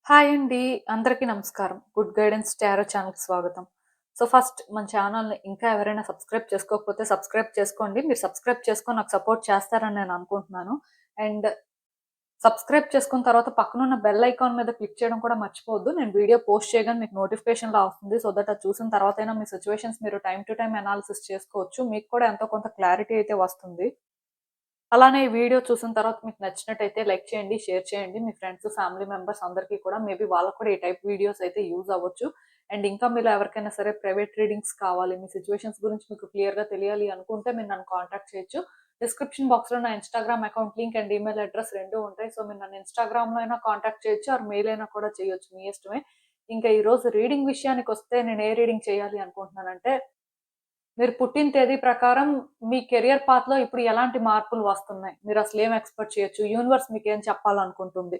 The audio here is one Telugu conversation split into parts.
హాయ్ అండి. అందరికీ నమస్కారం. గుడ్ గైడెన్స్ టారో ఛానల్‌కి స్వాగతం. ఫస్ట్ మన ఛానల్‌ని ఇంకా ఎవరైనా సబ్స్క్రైబ్ చేసుకోకపోతే సబ్స్క్రైబ్ చేసుకోండి. మీరు సబ్స్క్రైబ్ చేసుకొని నాకు సపోర్ట్ చేస్తారని నేను అనుకుంటున్నాను. అండ్ సబ్స్క్రైబ్ చేసుకున్న తర్వాత పక్కనున్న బెల్ ఐకాన్ మీద క్లిక్ చేయడం కూడా మర్చిపోవద్దు. నేను వీడియో పోస్ట్ చేయగానే మీకు నోటిఫికేషన్‌లా వస్తుంది. సో దట్ అది చూసిన తర్వాతైనా మీ సిట్యుయేషన్స్ మీరు టైమ్ టు టైమ్ అనాలిసిస్ చేసుకోవచ్చు. మీకు కూడా ఎంతో కొంత క్లారిటీ అయితే వస్తుంది. అలానే ఈ వీడియో చూసిన తర్వాత మీకు నచ్చినట్టయితే లైక్ చేయండి, షేర్ చేయండి. మీ ఫ్రెండ్స్, ఫ్యామిలీ మెంబర్స్ అందరికీ కూడా మేబీ వాళ్ళకి కూడా ఈ టైప్ వీడియోస్ అయితే యూజ్ అవ్వచ్చు. అండ్ ఇంకా మీలో ఎవరికైనా సరే ప్రైవేట్ రీడింగ్స్ కావాలి, మీ సిట్యుయేషన్స్ గురించి మీకు క్లియర్‌గా తెలియాలి అనుకుంటే మీరు నన్ను కాంటాక్ట్ చేయొచ్చు. డిస్క్రిప్షన్ బాక్స్‌లో నా Instagram account link and email address 2 ఉంటాయి. సో మీరు నన్ను ఇన్‌స్టాగ్రామ్‌లో అయినా కాంటాక్ట్ చేయొచ్చు ఆర్ మెయిల్ అయినా కూడా చేయొచ్చు. మీ ఇష్టమే. ఇంకా ఈరోజు రీడింగ్ విషయానికొస్తే నేను ఏ రీడింగ్ చేయాలి అనుకుంటున్నానంటే మీరు పుట్టిన తేదీ ప్రకారం మీ కెరియర్ పాత్‌లో ఇప్పుడు ఎలాంటి మార్పులు వస్తున్నాయి? మీరసలేం ఎక్స్‌పెక్ట్ చేయొచ్చు? యూనివర్స్ మీకేం చెప్పాలనుకుంటుంది?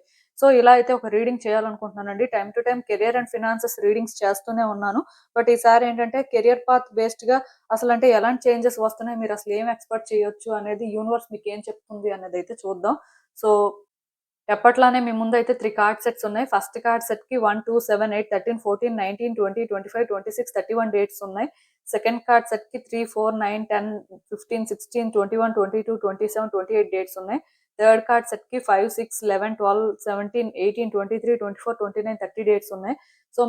ఇలా అయితే ఒక రీడింగ్ చేయాలనుకుంటున్నానండి. Time to time career and finances readings చేస్తూనే ఉన్నాను. బట్ ఈసారి ఏంటంటే కెరియర్ పాత్ బేస్డ్‌గా అసలంటే ఎలాంటి చేంజెస్ వస్తున్నాయి? మీరసలేం ఎక్స్‌పెక్ట్ చేయొచ్చు అనేది యూనివర్స్ మీకేం చెప్తుంది అనేదైతే చూద్దాం. సో ఎప్పట్లానే మీ ముందైతే 3 కార్డ్ సెట్స్ ఉన్నాయి. ఫస్ట్ కార్డ్ సెట్‌కి 1, 2, 7, 8, 13, 14, 19, 20, 25, 26, 31 డేట్స్ ఉన్నాయి. సెకండ్ కార్డ్ సెట్‌కి 3, 4, 9, 10, 15, 16, 21, 22, 27, 28 డేట్స్ ఉన్నాయి. థర్డ్ కార్డ్ సెట్‌కి 5, 6, 11, 12, 17, 18, 23, 24, 29, 30 డేట్స్ ఉన్నాయి.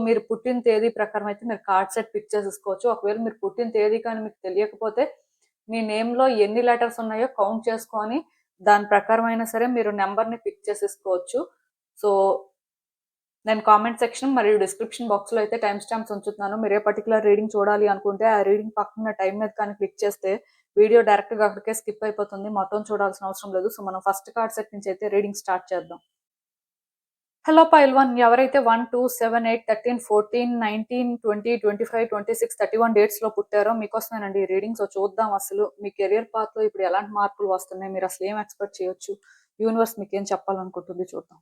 మీరు పుట్టిన తేదీ ప్రకారం అయితే మీరు కార్డ్ సెట్ పిక్ చేసేసుకోవచ్చు. ఒకవేళ మీరు పుట్టిన తేదీ కానీ మీకు తెలియకపోతే మీ నేమ్‌లో ఎన్ని లెటర్స్ ఉన్నాయో కౌంట్ చేసుకొని దాని ప్రకారం అయినా సరే మీరు నంబర్‌ని పిక్ చేసేసుకోవచ్చు. సో, నేను కామెంట్ సెక్షన్ మరియు డిస్క్రిప్షన్ బాక్స్‌లో అయితే టైమ్ స్టాంప్స్ ఉంచుతున్నాను. మీరు ఏ పర్టిక్యులర్ రీడింగ్ చూడాలి అనుకుంటే ఆ రీడింగ్ పక్కన టైమ్ మీద కానీ క్లిక్ చేస్తే వీడియో డైరెక్ట్‌గా అక్కడికే స్కిప్ అయిపోతుంది. మొత్తం చూడాల్సిన అవసరం లేదు. మనం ఫస్ట్ కార్డ్ సెట్ నుంచి అయితే రీడింగ్ స్టార్ట్ చేద్దాం. హలో పైల్ 1 ఎవరైతే 1, 2, 7, 8, 13, 14, 19, 20, 25, 26, 31 డేట్స్‌లో పుట్టారో మీకోసమేనండి ఈ రీడింగ్. చూద్దాం అసలు మీ కెరియర్ పాత్‌లో ఇప్పుడు ఎలాంటి మార్పులు వస్తున్నాయి? మీరు అసలు ఏం ఎక్స్‌పెక్ట్ చేయొచ్చు? యూనివర్స్ మీకేం చెప్పాలనుకుంటుంది చూద్దాం.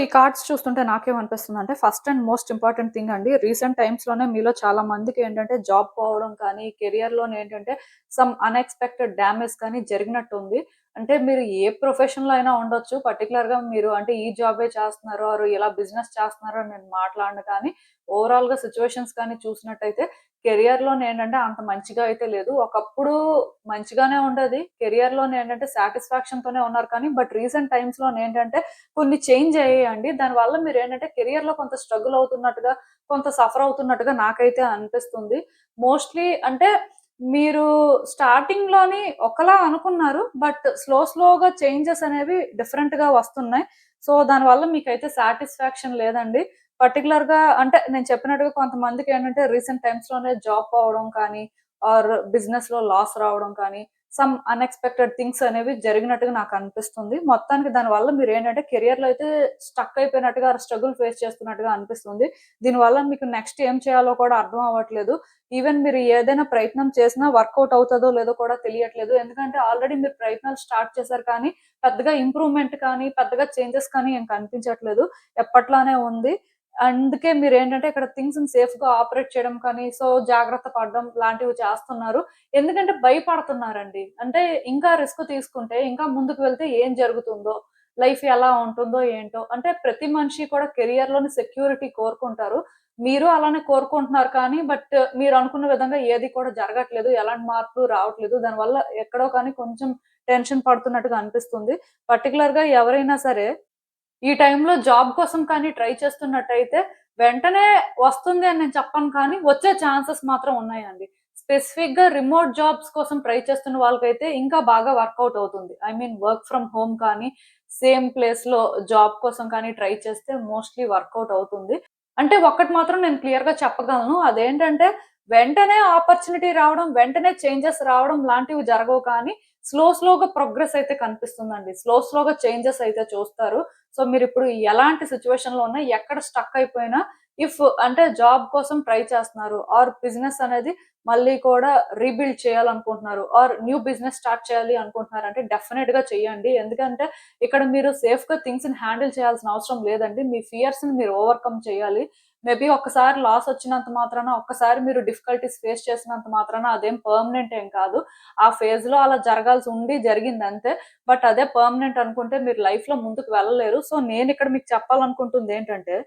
ఈ కార్డ్స్ చూస్తుంటే నాకేమనిపిస్తుందంటే first and most important thing అండి. రీసెంట్ టైమ్స్‌లోనే మీలో చాలా మందికేంటంటే జాబ్ పోవడం కానీ, కెరియర్‌లోనే ఏంటంటే సమ్ అన్‌ఎక్స్‌పెక్టెడ్ డ్యామేజ్ కానీ జరిగినట్టుంది. అంటే మీరు ఏ ప్రొఫెషన్‌లో అయినా ఉండొచ్చు. పర్టిక్యులర్‌గా మీరు అంటే ఈ జాబే చేస్తున్నారు ఆర్ ఇలా బిజినెస్ చేస్తున్నారు అని నేను మాట్లాడను కానీ, ఓవరాల్‌గా సిట్యుయేషన్స్ కానీ చూసినట్టయితే కెరియర్‌లోనే ఏంటంటే అంత మంచిగా అయితే లేదు. ఒకప్పుడు మంచిగానే ఉండేది. కెరియర్‌లోనే ఏంటంటే సాటిస్ఫాక్షన్‌తోనే ఉన్నారు కానీ, బట్ రీసెంట్ టైమ్స్‌లోనే ఏంటంటే కొన్ని చేంజ్ అయ్యాయండి. దానివల్ల మీరేంటంటే కెరియర్‌లో కొంత స్ట్రగుల్ అవుతున్నట్టుగా, కొంత సఫర్ అవుతున్నట్టుగా నాకైతే అనిపిస్తుంది. మోస్ట్‌లీ అంటే మీరు స్టార్టింగ్‌లోని ఒకలా అనుకున్నారు. బట్ స్లోగా చేంజెస్ అనేవి డిఫరెంట్‌గా వస్తున్నాయి. దానివల్ల మీకైతే సాటిస్ఫాక్షన్ లేదండి. పర్టిక్యులర్‌గా అంటే నేను చెప్పినట్టుగా కొంతమందికేంటంటే రీసెంట్ టైమ్స్‌లోనే జాబ్ పోవడం కానీ, ఆర్ బిజినెస్‌లో లాస్ రావడం కానీ సమ్ అన్‌ఎక్స్‌పెక్టెడ్ థింగ్స్ అనేవి జరిగినట్టుగా నాకనిపిస్తుంది. మొత్తానికి దానివల్ల మీరేంటంటే కెరియర్‌లో అయితే స్టక్ అయిపోయినట్టుగా, స్ట్రగుల్ ఫేస్ చేస్తున్నట్టుగా అనిపిస్తుంది. దీనివల్ల మీకు నెక్స్ట్ ఏం చేయాలో కూడా అర్థం అవ్వట్లేదు. ఈవెన్ మీరు ఏదైనా ప్రయత్నం చేసినా వర్కౌట్ అవుతదో లేదో కూడా తెలియట్లేదు. ఎందుకంటే ఆల్రెడీ మీరు ప్రయత్నాలు స్టార్ట్ చేశారు కానీ, పెద్దగా ఇంప్రూవ్‌మెంట్ కానీ, పెద్దగా చేంజెస్ కానీ ఏం కనిపించట్లేదు. ఎప్పట్లానే ఉంది. అందుకే మీరేంటంటే ఇక్కడ థింగ్స్‌ని సేఫ్‌గా ఆపరేట్ చేయడం కానీ, జాగ్రత్త పడడం లాంటివి చేస్తున్నారు. ఎందుకంటే భయపడుతున్నారండి. అంటే ఇంకా రిస్క్ తీసుకుంటే, ఇంకా ముందుకు వెళ్తే ఏం జరుగుతుందో, లైఫ్ ఎలా ఉంటుందో ఏంటో. అంటే ప్రతి మనిషి కూడా కెరియర్‌లోని సెక్యూరిటీ కోరుకుంటారు. మీరు అలానే కోరుకుంటున్నారు కానీ, బట్ మీరనుకున్న విధంగా ఏది కూడా జరగట్లేదు. ఎలాంటి మార్పులు రావట్లేదు. దానివల్ల ఎక్కడో కానీ కొంచెం టెన్షన్ పడుతున్నట్టుగా అనిపిస్తుంది. పర్టిక్యులర్‌గా ఎవరైనా సరే ఈ టైంలో జాబ్ కోసం కానీ ట్రై చేస్తున్నట్టయితే వెంటనే వస్తుంది అని నేను చెప్పను, కానీ వచ్చే ఛాన్సెస్ మాత్రం ఉన్నాయండి. స్పెసిఫిక్ గా రిమోట్ జాబ్స్ కోసం ట్రై చేస్తున్న వాళ్ళకైతే ఇంకా బాగా వర్కౌట్ అవుతుంది. I mean work from home కానీ సేమ్ ప్లేస్ లో జాబ్ కోసం కానీ ట్రై చేస్తే మోస్ట్లీ వర్కౌట్ అవుతుంది. అంటే ఒక్కటి మాత్రం నేను క్లియర్ గా చెప్పగలను, అదేంటంటే వెంటనే ఆపర్చునిటీ రావడం, వెంటనే చేంజెస్ రావడం లాంటివి జరగవు, కానీ స్లోగా ప్రోగ్రెస్ అయితే కనిపిస్తుందండి. స్లోగా చేంజెస్ అయితే చూస్తారు. సో మీరిప్పుడు ఎలాంటి సిట్యుయేషన్ లో ఉన్నా, ఎక్కడ స్టక్ అయిపోయినా, ఇఫ్ అంటే జాబ్ కోసం ట్రై చేస్తున్నారు ఆర్ బిజినెస్ అనేది మళ్ళీ కూడా రీబిల్డ్ చేయాలనుకుంటున్నారు ఆర్ న్యూ బిజినెస్ స్టార్ట్ చేయాలి అనుకుంటున్నారు అంటే డెఫినెట్ గా చెయ్యండి. ఎందుకంటే ఇక్కడ మీరు సేఫ్ గా థింగ్స్ ని హ్యాండిల్ చేయాల్సిన అవసరం లేదండి. మీ ఫియర్స్ ని మీరు ఓవర్కమ్ చేయాలి. మేబీ ఒక్కసారి లాస్ వచ్చినంత మాత్రాన, ఒక్కసారి మీరు డిఫికల్టీస్ ఫేస్ చేసినంత మాత్రాన అదేం పర్మనెంట్ ఏం కాదు. ఆ ఫేజ్ లో అలా జరగాల్సి ఉండి జరిగింది అంతే. బట్ అదే పర్మనెంట్ అనుకుంటే మీరు లైఫ్ లో ముందుకు వెళ్ళలేరు. సో నేను ఇక్కడ మీకు చెప్పాలనుకుంటుంది ఏంటంటే,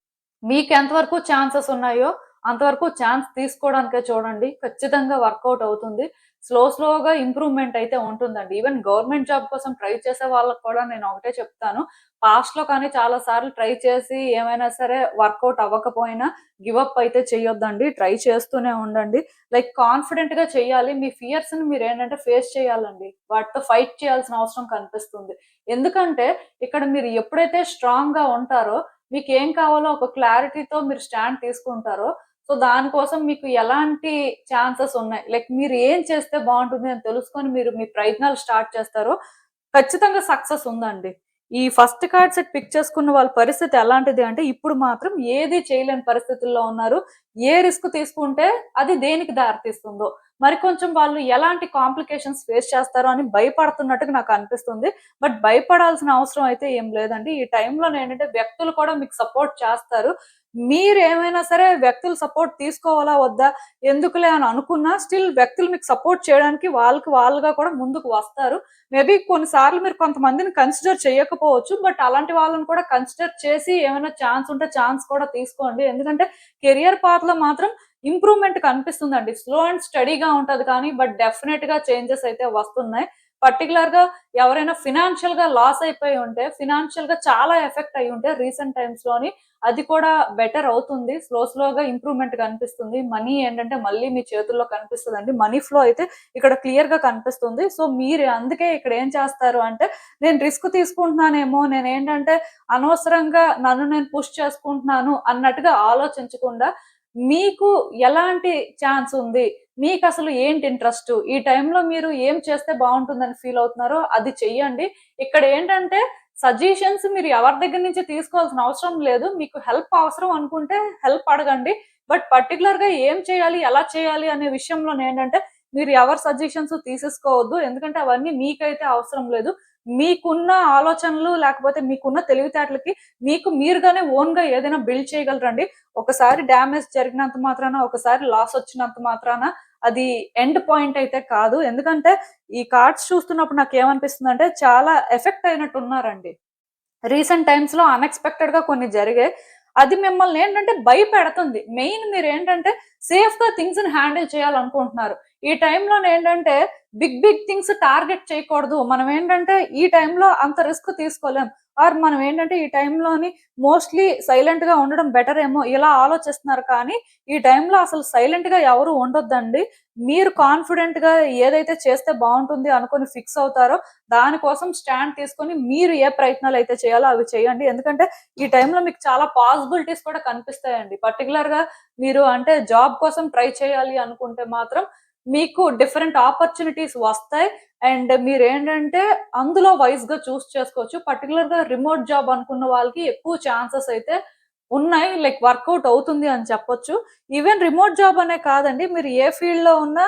మీకు ఎంతవరకు ఛాన్సెస్ ఉన్నాయో అంతవరకు ఛాన్స్ తీసుకోవడానికే చూడండి. ఖచ్చితంగా వర్కౌట్ అవుతుంది. స్లోగా ఇంప్రూవ్‌మెంట్ అయితే ఉంటుందండి. ఈవెన్ గవర్నమెంట్ జాబ్ కోసం ట్రై చేసే వాళ్ళకి కూడా నేను ఒకటే చెప్తాను. పాస్ట్‌లో కానీ చాలా సార్లు ట్రై చేసి ఏమైనా సరే వర్కౌట్ అవ్వకపోయినా గివ్ అప్ అయితే చేయొద్దండి. ట్రై చేస్తూనే ఉండండి. లైక్ కాన్ఫిడెంట్‌గా చేయాలి. మీ ఫియర్స్‌ని మీరేంటంటే ఫేస్ చేయాలండి. వాటితో ఫైట్ చేయాల్సిన అవసరం కనిపిస్తుంది. ఎందుకంటే ఇక్కడ మీరు ఎప్పుడైతే స్ట్రాంగ్‌గా ఉంటారో, మీకేం కావాలో ఒక క్లారిటీతో మీరు స్టాండ్ తీసుకుంటారో, సో దానికోసం మీకు ఎలాంటి ఛాన్సెస్ ఉన్నాయి, లైక్ మీరు ఏం చేస్తే బాగుంటుంది అని తెలుసుకొని మీరు మీ ప్రయత్నాలు స్టార్ట్ చేస్తారో ఖచ్చితంగా సక్సెస్ ఉందండి. ఈ ఫస్ట్ కార్డ్ సెట్ పిక్ చేసుకున్న వాళ్ళ పరిస్థితి ఎలాంటిది అంటే, ఇప్పుడు మాత్రం ఏది చేయలేని పరిస్థితుల్లో ఉన్నారు. ఏ రిస్క్ తీసుకుంటే అది దేనికి దారితీస్తుందో, మరి కొంచెం వాళ్ళు ఎలాంటి కాంప్లికేషన్స్ ఫేస్ చేస్తారో అని భయపడుతున్నట్టుగా నాకు అనిపిస్తుంది. బట్ భయపడాల్సిన అవసరం అయితే ఏం లేదండి. ఈ టైంలో ఏంటంటే వ్యక్తులు కూడా మీకు సపోర్ట్ చేస్తారు. మీరు ఏమైనా సరే వ్యక్తులు సపోర్ట్ తీసుకోవాలా వద్దా, ఎందుకులే అని అనుకున్నా స్టిల్ వ్యక్తులు మీకు సపోర్ట్ చేయడానికి వాళ్ళకి వాళ్ళుగా కూడా ముందుకు వస్తారు. మేబీ కొన్నిసార్లు మీరు కొంతమందిని కన్సిడర్ చేయకపోవచ్చు. బట్ అలాంటి వాళ్ళని కూడా కన్సిడర్ చేసి ఏమైనా ఛాన్స్ ఉంటే ఛాన్స్ కూడా తీసుకోండి. ఎందుకంటే కెరియర్ పాత్ లో మాత్రం ఇంప్రూవ్మెంట్ కనిపిస్తుందండి. స్లో అండ్ స్టడీగా ఉంటది కానీ బట్ డెఫినెట్ గా చేంజెస్ అయితే వస్తున్నాయి. పర్టికులర్ గా ఎవరైనా ఫినాన్షియల్ గా లాస్ అయిపోయి ఉంటే, ఫినాన్షియల్ గా చాలా ఎఫెక్ట్ అయి ఉంటే రీసెంట్ టైమ్స్ లోని, అది కూడా బెటర్ అవుతుంది. స్లోగా ఇంప్రూవ్మెంట్ కనిపిస్తుంది. మనీ ఏంటంటే మళ్ళీ మీ చేతుల్లో కనిపిస్తుందండి. మనీ ఫ్లో అయితే ఇక్కడ క్లియర్ గా కనిపిస్తుంది. సో మీరు అందుకే ఇక్కడ ఏం చేస్తారు అంటే, నేను రిస్క్ తీసుకుంటున్నానేమో, నేను ఏంటంటే అనవసరంగా నన్ను నేను పుష్ చేసుకుంటున్నాను అన్నట్టుగా ఆలోచించకుండా, మీకు ఎలాంటి ఛాన్స్ ఉంది, మీకు అసలు ఏంటి ఇంట్రెస్ట్, ఈ టైంలో మీరు ఏం చేస్తే బాగుంటుందని ఫీల్ అవుతున్నారో అది చెయ్యండి. ఇక్కడ ఏంటంటే సజెషన్స్ మీరు ఎవరి దగ్గర నుంచి తీసుకోవాల్సిన అవసరం లేదు. మీకు హెల్ప్ అవసరం అనుకుంటే హెల్ప్ అడగండి. బట్ పర్టికులర్ గా ఏం చేయాలి, ఎలా చేయాలి అనే విషయంలో ఏంటంటే మీరు ఎవరి సజెషన్స్ తీసేసుకోవద్దు. ఎందుకంటే అవన్నీ మీకైతే అవసరం లేదు. మీకున్న ఆలోచనలు లేకపోతే మీకున్న తెలివితేటలకి మీకు మీరుగానే ఓన్ గా ఏదైనా బిల్డ్ చేయగలరండి. ఒకసారి డ్యామేజ్ జరిగినంత మాత్రాన, ఒకసారి లాస్ వచ్చినంత మాత్రాన అది ఎండ్ పాయింట్ అయితే కాదు. ఎందుకంటే ఈ కార్డ్స్ చూస్తున్నప్పుడు నాకు ఏమనిపిస్తుంది అంటే, చాలా ఎఫెక్ట్ అయినట్టు ఉన్నారండి. రీసెంట్ టైమ్స్ లో అన్ఎక్స్పెక్టెడ్ గా కొన్ని జరిగాయి. అది మిమ్మల్ని ఏంటంటే భయపెడుతుంది. మెయిన్ మీరు ఏంటంటే సేఫ్ గా థింగ్స్ ని హ్యాండిల్ చేయాలనుకుంటున్నారు. ఈ టైంలో ఏంటంటే బిగ్ థింగ్స్ టార్గెట్ చేయకూడదు. మనం ఏంటంటే ఈ టైంలో అంత రిస్క్ తీసుకోలేం. ఆర్ మనం ఏంటంటే ఈ టైంలోని మోస్ట్లీ సైలెంట్ గా ఉండడం బెటర్ ఏమో ఇలా ఆలోచిస్తున్నారు. కానీ ఈ టైంలో అసలు సైలెంట్ గా ఎవరు ఉండొద్దండి. మీరు కాన్ఫిడెంట్ గా ఏదైతే చేస్తే బాగుంటుంది అనుకుని ఫిక్స్ అవుతారో దానికోసం స్టాండ్ తీసుకొని మీరు ఏ ప్రయత్నాలు అయితే చేయాలో అవి చేయండి. ఎందుకంటే ఈ టైంలో మీకు చాలా పాసిబిలిటీస్ కూడా కనిపిస్తాయండి. పర్టికులర్ గా మీరు అంటే జాబ్ కోసం ట్రై చేయాలి అనుకుంటే మాత్రం మీకు డిఫరెంట్ ఆపర్చునిటీస్ వస్తాయి. అండ్ మీరేంటంటే అందులో వైస్ గా చూస్ చేసుకోవచ్చు. పర్టికులర్ గా రిమోట్ జాబ్ అనుకున్న వాళ్ళకి ఎక్కువ ఛాన్సెస్ అయితే ఉన్నాయి. లైక్ వర్కౌట్ అవుతుంది అని చెప్పొచ్చు. ఈవెన్ రిమోట్ జాబ్ అనే కాదండి, మీరు ఏ ఫీల్డ్ లో ఉన్నా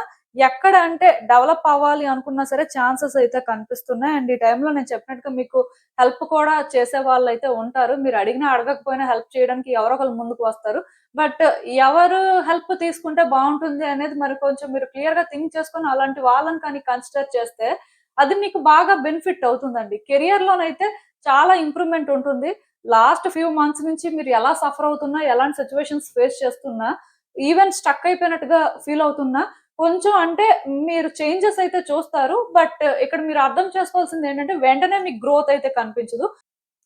ఎక్కడ అంటే డెవలప్ అవ్వాలి అనుకున్నా సరే ఛాన్సెస్ అయితే కనిపిస్తున్నాయి. అండ్ ఈ టైంలో నేను చెప్పినట్టుగా మీకు హెల్ప్ కూడా చేసే వాళ్ళు అయితే ఉంటారు. మీరు అడిగినా అడగకపోయినా హెల్ప్ చేయడానికి ఎవరో ఒకరు ముందుకు వస్తారు. బట్ ఎవరు హెల్ప్ తీసుకుంటే బాగుంటుంది అనేది మరి కొంచెం మీరు క్లియర్ గా థింక్ చేసుకొని అలాంటి వాళ్ళని కానీ కన్సిడర్ చేస్తే అది మీకు బాగా బెనిఫిట్ అవుతుందండి. కెరియర్ లోనైతే చాలా ఇంప్రూవ్మెంట్ ఉంటుంది. లాస్ట్ ఫ్యూ మంత్స్ నుంచి మీరు ఎలా సఫర్ అవుతున్నా, ఎలాంటి సిచ్యువేషన్స్ ఫేస్ చేస్తున్నా, ఈవెన్ స్టక్ అయిపోయినట్టుగా ఫీల్ అవుతున్నా, కొంచెం అంటే మీరు చేంజెస్ అయితే చూస్తారు. బట్ ఇక్కడ మీరు అర్థం చేసుకోవాల్సింది ఏంటంటే వెంటనే మీకు గ్రోత్ అయితే కనిపించదు.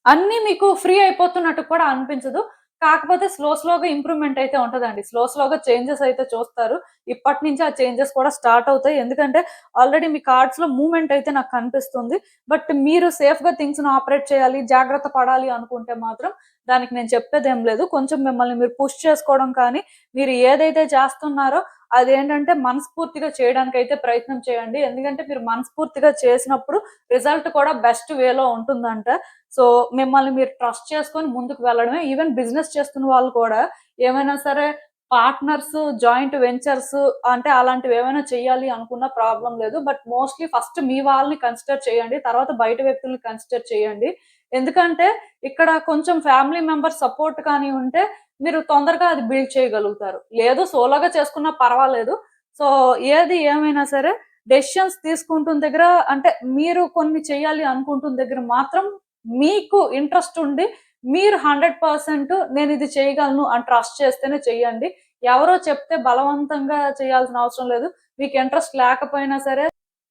అన్నీ మీకు ఫ్రీ అయిపోతున్నట్టు కూడా అనిపించదు. కాకపోతే స్లోగా ఇంప్రూవ్‌మెంట్ అయితే ఉంటదండి. స్లోగా చేంజెస్ అయితే చూస్తారు. ఇప్పటి నుంచి ఆ చేంజెస్ కూడా స్టార్ట్ అవుతాయి. ఎందుకంటే ఆల్రెడీ మీ కార్డ్స్‌లో మూవ్‌మెంట్ అయితే నాకు కనిపిస్తుంది. బట్ మీరు సేఫ్‌గా థింగ్స్‌ని ఆపరేట్ చేయాలి, జాగ్రత్త పడాలి అనుకుంటే మాత్రం దానికి నేను చెప్పేదేం లేదు. కొంచెం మిమ్మల్ని మీరు పుష్ చేసుకోవడం కానీ, మీరు ఏదైతే చేస్తున్నారో అదేంటంటే మనస్ఫూర్తిగా చేయడానికైతే ప్రయత్నం చేయండి. ఎందుకంటే మీరు మనస్ఫూర్తిగా చేసినప్పుడు రిజల్ట్ కూడా బెస్ట్ వేలో ఉంటుందంట. సో, మిమ్మల్ని మీరు ట్రస్ట్ చేసుకొని ముందుకు వెళ్ళడమే. ఈవెన్ బిజినెస్ చేస్తున్న వాళ్ళు కూడా ఏమైనా సరే పార్ట్నర్స్, జాయింట్ వెంచర్స్ అంటే అలాంటివేమైనా చేయాలి అనుకున్నా ప్రాబ్లమ్ లేదు. బట్ మోస్ట్‌లీ ఫస్ట్ మీ వాళ్ళని కన్సిడర్ చేయండి. తర్వాత బయట వ్యక్తుల్ని కన్సిడర్ చేయండి. ఎందుకంటే ఇక్కడ కొంచెం ఫ్యామిలీ మెంబర్స్ సపోర్ట్ కానీ ఉంటే మీరు తొందరగా అది బిల్డ్ చేయగలుగుతారు. లేదు సోలోగా చేసుకున్నా పర్వాలేదు. సో, ఏది ఏమైనా సరే డెసిషన్స్ తీసుకుంటున్న దగ్గర అంటే మీరు కొన్ని చేయాలి అనుకుంటున్న దగ్గర మాత్రం మీకు ఇంట్రెస్ట్ ఉండి మీరు 100% నేనిది చేయగలను అని ట్రస్ట్ చేస్తేనే చెయ్యండి. ఎవరో చెప్తే బలవంతంగా చేయాల్సిన అవసరం లేదు. మీకు ఇంట్రెస్ట్ లేకపోయినా సరే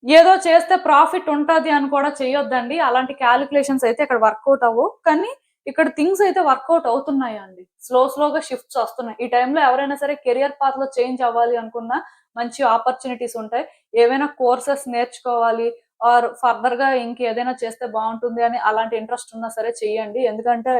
ఏదో చేస్తే ప్రాఫిట్ ఉంటది అని కూడా చేయొద్దండి. అలాంటి కాలిక్యులేషన్స్ అయితే ఇక్కడ వర్కౌట్ అవ్వవు. కానీ ఇక్కడ థింగ్స్ అయితే వర్కౌట్ అవుతున్నాయండి. స్లోగా షిఫ్ట్స్ వస్తున్నాయి. ఈ టైంలో ఎవరైనా సరే కెరియర్ పాత్‌లో చేంజ్ అవ్వాలి అనుకున్నా మంచి ఆపర్చునిటీస్ ఉంటాయి. ఏవైనా కోర్సెస్ నేర్చుకోవాలి ఫర్దర్‌గా ఇంకేదైనా చేస్తే బావుంటుంది అని అలాంటి ఇంట్రెస్ట్ ఉన్నా సరే చెయ్యండి. ఎందుకంటే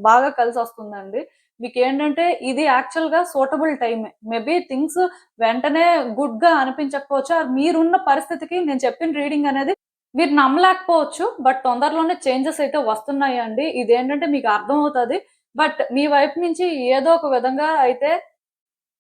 బాగా కలిసొస్తుందండి. మీకేంటంటే ఇది యాక్చువల్‌గా సూటబుల్ టైమే. మేబీ థింగ్స్ వెంటనే గుడ్‌గా అనిపించకపోవచ్చు. మీరున్న పరిస్థితికి నేను చెప్పిన రీడింగ్ అనేది మీరు నమ్మలేకపోవచ్చు. బట్ తొందరలోనే చేంజెస్ అయితే వస్తున్నాయండి. ఇదేంటంటే మీకు అర్థమవుతది. బట్ మీ వైపు నుంచి ఏదో ఒక విధంగా అయితే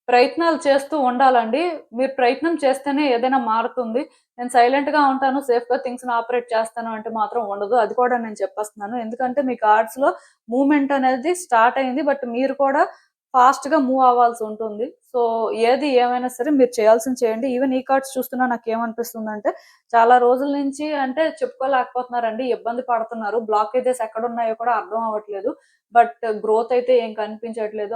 ప్రయత్నాలు చేస్తూ ఉండాలండి. మీరు ప్రయత్నం చేస్తేనే ఏదైనా మారుతుంది. నేను సైలెంట్‌గా ఉంటాను, సేఫ్‌గా థింగ్స్‌ని ఆపరేట్ చేస్తాను అంటే మాత్రం ఉండదు. అది కూడా నేను చెప్పేస్తున్నాను. ఎందుకంటే మీ కార్డ్స్‌లో మూవ్‌మెంట్ అనేది స్టార్ట్ అయింది. బట్ మీరు కూడా ఫాస్ట్‌గా మూవ్ అవ్వాల్సుంటుంది. సో, ఏది ఏమైనా సరే మీరు చేయాల్సింది చేయండి. ఈవెన్ ఈ కార్డ్స్ చూస్తున్నా నాకేమనిపిస్తుందంటే, చాలా రోజుల నుంచి అంటే చెప్పుకోలేకపోతున్నారండి. ఇబ్బంది పడుతున్నారు. బ్లాకేజెస్ ఎక్కడున్నాయో కూడా అర్థం అవ్వట్లేదు. బట్ గ్రోత్ అయితే ఏం కనిపించట్లేదు.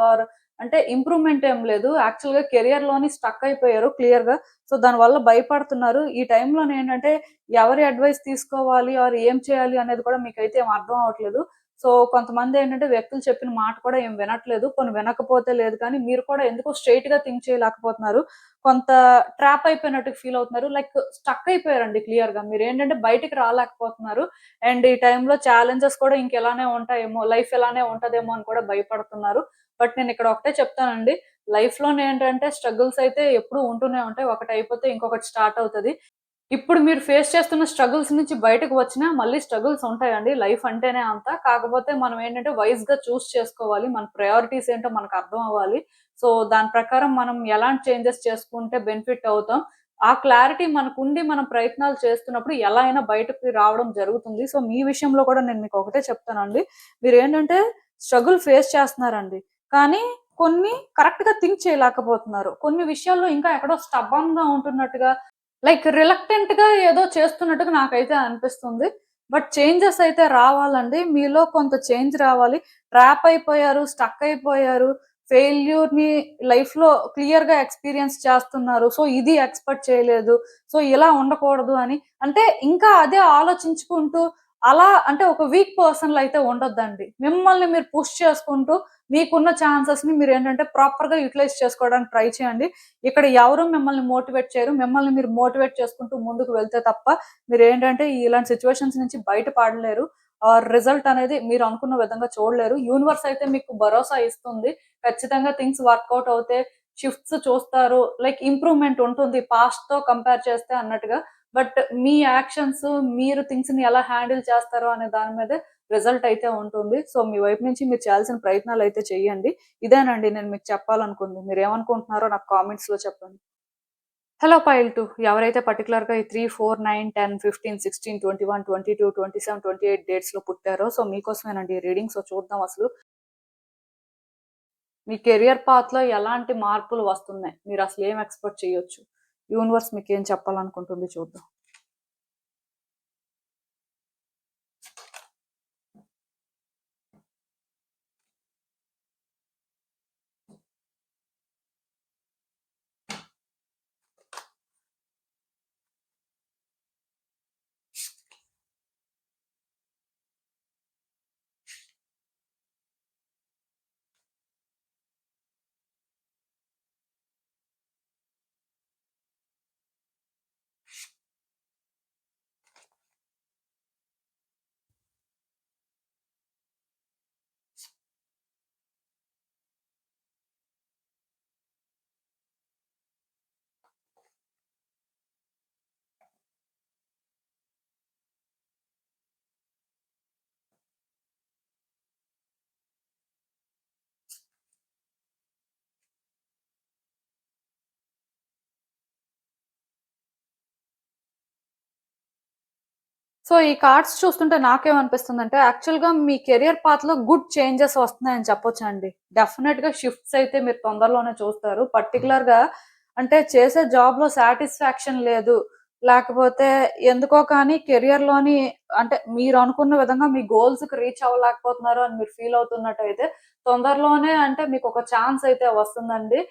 అంటే ఇంప్రూవ్‌మెంట్ ఏం లేదు. యాక్చువల్‌గా కెరియర్‌లోని స్టక్ అయిపోయారు క్లియర్‌గా. సో, దానివల్ల భయపడుతున్నారు. ఈ టైంలోనేంటంటే ఎవరి అడ్వైస్ తీసుకోవాలి ఏం చేయాలి అనేది కూడా మీకైతే ఏం అర్థం అవ్వట్లేదు. సో, కొంతమందేంటంటే వ్యక్తులు చెప్పిన మాట కూడా ఏం వినట్లేదు. పోనీ వినకపోతే లేదు కానీ మీరు కూడా ఎందుకో స్ట్రెయిట్‌గా థింక్ చేయలేకపోతున్నారు. కొంత ట్రాప్ అయిపోయినట్టు ఫీల్ అవుతున్నారు. లైక్ స్టక్ అయిపోయారండి క్లియర్‌గా. మీరేంటంటే బయటికి రాలేకపోతున్నారు. అండ్ ఈ టైంలో ఛాలెంజెస్ కూడా ఇంకిలానే ఉంటాయేమో, లైఫ్ ఇలానే ఉంటదేమో అని కూడా భయపడుతున్నారు. బట్ నేనిక్కడ ఒకటే చెప్తానండి. లైఫ్‌లోనేంటంటే స్ట్రగుల్స్ అయితే ఎప్పుడూ ఉంటూనే ఉంటాయి. ఒకటయిపోతే ఇంకొకటి స్టార్ట్ అవుతది. ఇప్పుడు మీరు ఫేస్ చేస్తున్న స్ట్రగుల్స్ నుంచి బయటకు వచ్చినా మళ్ళీ స్ట్రగుల్స్ ఉంటాయండి. లైఫ్ అంటేనే అంత. కాకపోతే మనం ఏంటంటే వైస్‌గా చేసుకోవాలి. మన ప్రయారిటీస్ ఏంటో మనకు అర్థం అవ్వాలి. సో, దాని ప్రకారం మనం ఎలాంటి చేంజెస్ చేసుకుంటే బెనిఫిట్ అవుతాం. ఆ క్లారిటీ మనకుండి మనం ప్రయత్నాలు చేస్తున్నప్పుడు ఎలా అయినా బయటకి రావడం జరుగుతుంది. సో, మీ విషయంలో కూడా నేను మీకు ఒకటే చెప్తానండి. మీరేంటంటే స్ట్రగుల్ ఫేస్ చేస్తున్నారండి. కానీ కొన్ని కరెక్ట్‌గా థింక్ చేయలేకపోతున్నారు. కొన్ని విషయాల్లో ఇంకా ఎక్కడో స్టబర్న్‌గా ఉంటున్నట్టుగా లైక్ రిలక్టెంట్‌గా ఏదో చేస్తున్నట్టుగా నాకైతే అనిపిస్తుంది. బట్ చేంజెస్ అయితే రావాలండి. మీలో కొంత చేంజ్ రావాలి. ట్రాప్ అయిపోయారు, స్టక్ అయిపోయారు. ఫెయిల్యూర్‌ని లైఫ్‌లో క్లియర్‌గా ఎక్స్‌పీరియన్స్ చేస్తున్నారు. సో, ఇది ఎక్స్‌పెక్ట్ చేయలేదు. సో, ఇలా ఉండకూడదు అని. అంటే ఇంకా అదే ఆలోచించుకుంటూ అలా అంటే ఒక వీక్ పర్సన్‌లో అయితే ఉండొద్దండి. మిమ్మల్ని మీరు పుష్ చేసుకుంటూ మీకున్న ఛాన్సెస్‌ని మీరేంటంటే ప్రాపర్‌గా యుటిలైజ్ చేసుకోవడానికి ట్రై చేయండి. ఇక్కడ ఎవరు మిమ్మల్ని మోటివేట్ చేయరు. మిమ్మల్ని మీరు మోటివేట్ చేసుకుంటూ ముందుకు వెళ్తే తప్ప మీరేంటంటే ఇలాంటి సిట్యుయేషన్స్ నుంచి బయట పడలేరు. రిజల్ట్ అనేది మీరు అనుకున్న విధంగా చూడలేరు. యూనివర్స్ అయితే మీకు భరోసా ఇస్తుంది. ఖచ్చితంగా థింగ్స్ వర్కౌట్ అవుతే షిఫ్ట్స్ చూస్తారు. లైక్ ఇంప్రూవ్‌మెంట్ ఉంటుంది పాస్ట్‌తో కంపేర్ చేస్తే అన్నట్టుగా. బట్ మీ యాక్షన్స్ మీరు థింగ్స్‌ని ఎలా హ్యాండిల్ చేస్తారో అనే దాని మీదే రిజల్ట్ అయితే ఉంటుంది. సో, మీ వైపు నుంచి మీరు చేయాల్సిన ప్రయత్నాలయితే చేయండి. ఇదేనండి నేను మీకు చెప్పాలనుకుంది. మీరేమనుకుంటున్నారో నాకు కామెంట్స్‌లో చెప్పండి. హలో పైల్ 2 ఎవరైతే పర్టిక్యులర్‌గా ఈ 3, 4, 9, 10, 15, 16, 21, 22, 27, 28 డేట్స్‌లో పుట్టారో సో, మీకోసమేనండి ఈ రీడింగ్. సో, చూద్దాం అసలు మీ కెరియర్ పాత్‌లో ఎలాంటి మార్పులు వస్తున్నాయి? మీరసలు ఏం ఎక్స్‌పెక్ట్ చేయొచ్చు? యూనివర్స్ మీకేం చెప్పాలనుకుంటుంది చూద్దాం. సో ఈ కార్డ్స్ చూస్తుంటే నాకేమనిపిస్తుందంటే యాక్చువల్‌గా మీ కెరియర్ పాత్‌లో గుడ్ చేంజెస్ వస్తున్నాయని చెప్పొచ్చండి. డెఫినిట్‌గా షిఫ్ట్స్ అయితే మీరు తొందరలోనే చూస్తారు. పర్టిక్యులర్‌గా అంటే చేసే జాబ్‌లో సాటిస్ఫాక్షన్ లేదు. లేకపోతే ఎందుకో కానీ కెరియర్‌లోని అంటే మీరు అనుకున్న విధంగా మీ గోల్స్‌కి రీచ్ అవ్వలేకపోతున్నారు అని మీరు ఫీల్ అవుతున్నట్టయితే తొందరలోనే అంటే మీకొక ఛాన్స్ అయితే వస్తుందండి.